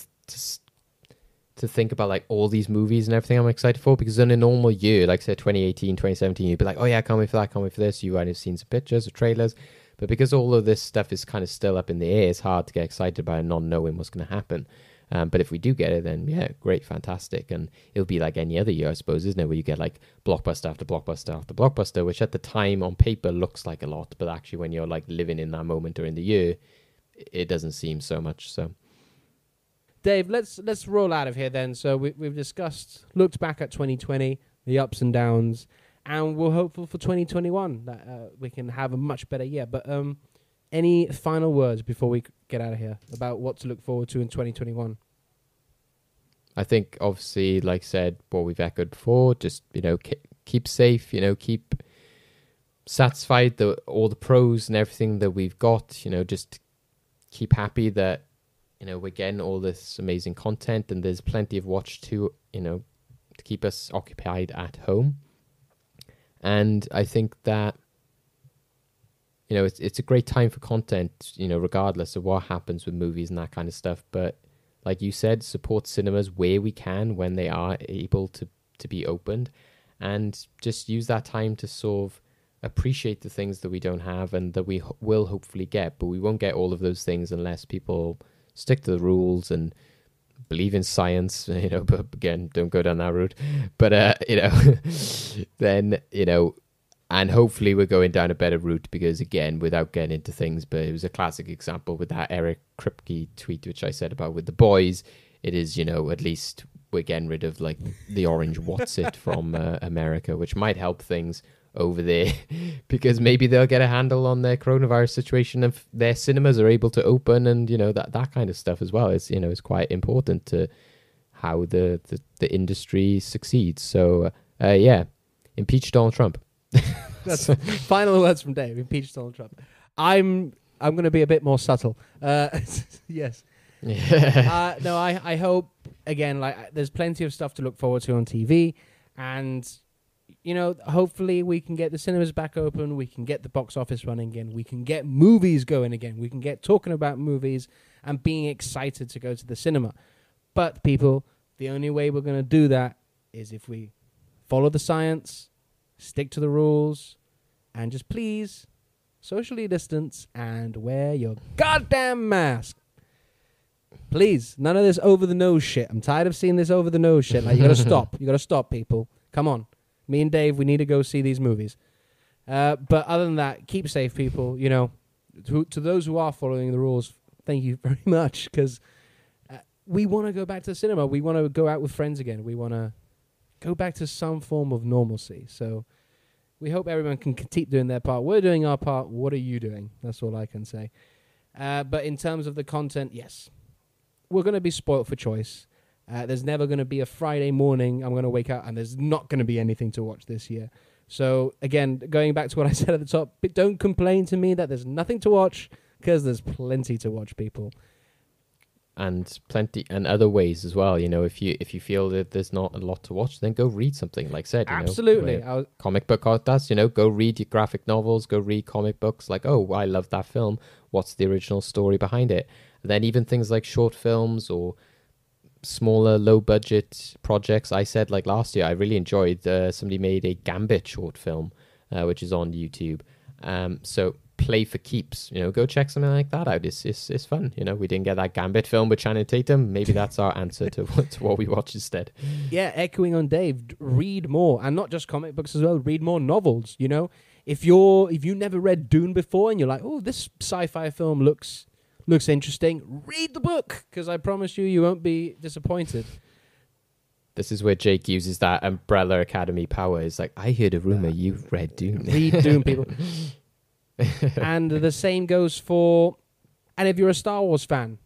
think about like all these movies and everything I'm excited for, because in a normal year, like say 2018, 2017, you'd be like, oh yeah, I can't wait for that, can't wait for this. You might have seen some pictures or trailers. But because all of this stuff is kind of still up in the air, it's hard to get excited about not knowing what's going to happen. But if we do get it, then yeah, great, fantastic. And it'll be like any other year, I suppose, isn't it? Where you get like blockbuster after blockbuster after blockbuster, which at the time on paper looks like a lot. But actually when you're like living in that moment during the year, it doesn't seem so much. So, Dave, let's roll out of here then. So we've looked back at 2020, the ups and downs, and we're hopeful for 2021 that we can have a much better year. But any final words before we get out of here about what to look forward to in 2021? I think obviously, like I said, what we've echoed before, just, keep safe, keep satisfied, all the pros and everything that we've got, just keep happy that, we're getting all this amazing content and there's plenty of watch to keep us occupied at home. And I think that, it's a great time for content, regardless of what happens with movies and that kind of stuff. But like you said, support cinemas where we can, when they are able to be opened, and just use that time to sort of appreciate the things that we don't have and that we will hopefully get. But we won't get all of those things unless people stick to the rules and believe in science, but again, don't go down that route. But, then, and hopefully we're going down a better route, because again, without getting into things, but it was a classic example with that Eric Kripke tweet, which I said about with the boys. It is, at least we're getting rid of like the orange what's it from America, which might help things over there, because maybe they'll get a handle on their coronavirus situation if their cinemas are able to open, and that kind of stuff as well. It's it's quite important to how the industry succeeds. So impeach Donald Trump. That's final words from Dave. Impeach Donald Trump. I'm going to be a bit more subtle. Yes. No, I hope, again, like there's plenty of stuff to look forward to on TV, and hopefully we can get the cinemas back open, we can get the box office running again, we can get movies going again, we can get talking about movies and being excited to go to the cinema. But people, the only way we're going to do that is if we follow the science, stick to the rules, and just please socially distance and wear your goddamn mask. Please, none of this over-the-nose shit. I'm tired of seeing this over-the-nose shit. Like, you got to stop. You got to stop, people. Come on. Me and Dave, we need to go see these movies. But other than that, keep safe, people. To those who are following the rules, thank you very much, because we want to go back to the cinema. We want to go out with friends again. We want to go back to some form of normalcy. So we hope everyone can keep doing their part. We're doing our part. What are you doing? That's all I can say. But in terms of the content, yes, we're going to be spoilt for choice. There's never going to be a Friday morning I'm going to wake up and there's not going to be anything to watch this year. So, again, going back to what I said at the top, but don't complain to me that there's nothing to watch, because there's plenty to watch, people. And plenty and other ways as well. If you feel that there's not a lot to watch, then go read something. Like I said, absolutely. Comic book artists, go read your graphic novels, go read comic books. Like, oh, I love that film. What's the original story behind it? And then even things like short films or smaller, low-budget projects. I said, like last year, I really enjoyed. Somebody made a Gambit short film, which is on YouTube. So play for keeps. Go check something like that out. It's fun. We didn't get that Gambit film with Channing Tatum. Maybe that's our answer to what we watch instead. Yeah, echoing on Dave, read more, and not just comic books as well. Read more novels. If you never read Dune before and you're like, oh, this sci-fi film looks interesting, read the book, because I promise you won't be disappointed. This is where Jake uses that Umbrella Academy power. It's like, I heard a rumor you've read Dune. Read Dune, people. And the same goes for, and if you're a Star Wars fan,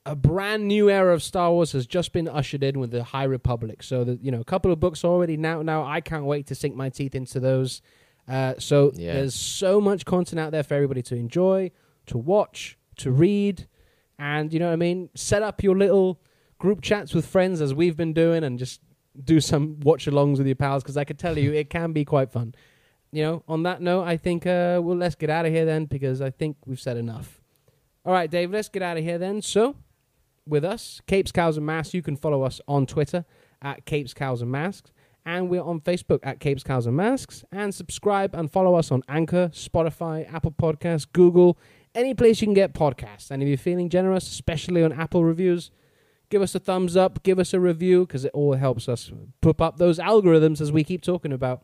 a brand new era of Star Wars has just been ushered in with the High Republic. So, a couple of books already now. Now, I can't wait to sink my teeth into those. There's so much content out there for everybody to enjoy, to watch, to read. And, you know what I mean? Set up your little group chats with friends as we've been doing and just do some watch-alongs with your pals, because I can tell you it can be quite fun. On that note, I think let's get out of here then, because I think we've said enough. All right, Dave, let's get out of here then. So, with us, Capes, Cows and Masks. You can follow us on Twitter at Capes, Cows and Masks. And we're on Facebook at Capes, Cows and Masks. And subscribe and follow us on Anchor, Spotify, Apple Podcasts, Google, any place you can get podcasts. And if you're feeling generous, especially on Apple reviews, give us a thumbs up, give us a review, because it all helps us put up those algorithms as we keep talking about.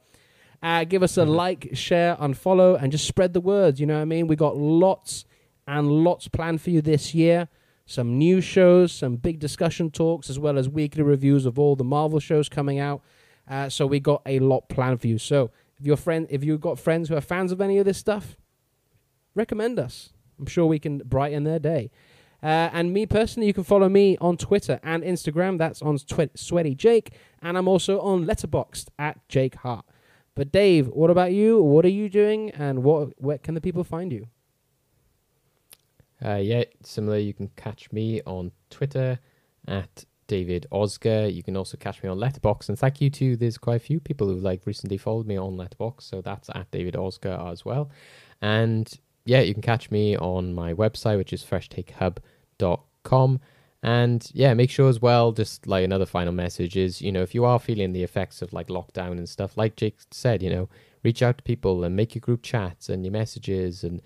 Give us a like, share, and follow, and just spread the word. You know what I mean? We got lots and lots planned for you this year. Some new shows, some big discussion talks, as well as weekly reviews of all the Marvel shows coming out. So we got a lot planned for you. So if you've got friends who are fans of any of this stuff, recommend us. I'm sure we can brighten their day. And me personally, you can follow me on Twitter and Instagram. That's on Sweaty Jake. And I'm also on Letterboxd at Jake Hart. But Dave, what about you? What are you doing? And where can the people find you? Similar. You can catch me on Twitter at David Oscar. You can also catch me on Letterboxd. And thank you to, there's quite a few people who recently followed me on Letterboxd. So that's at David Oscar as well. And you can catch me on my website, which is freshtakehub.com. And make sure as well, just another final message is, if you are feeling the effects of lockdown and stuff, like Jake said, reach out to people and make your group chats and your messages and,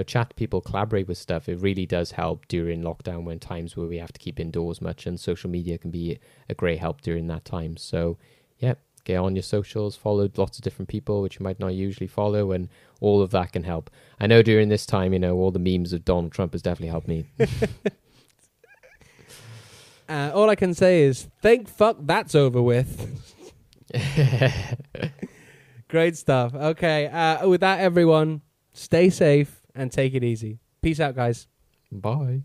chat to people, collaborate with stuff. It really does help during lockdown, when times where we have to keep indoors much, and social media can be a great help during that time. So, get on your socials, follow lots of different people, which you might not usually follow, and all of that can help. I know during this time, all the memes of Donald Trump has definitely helped me. All I can say is, thank fuck that's over with. Great stuff. Okay, with that, everyone, stay safe and take it easy. Peace out, guys. Bye.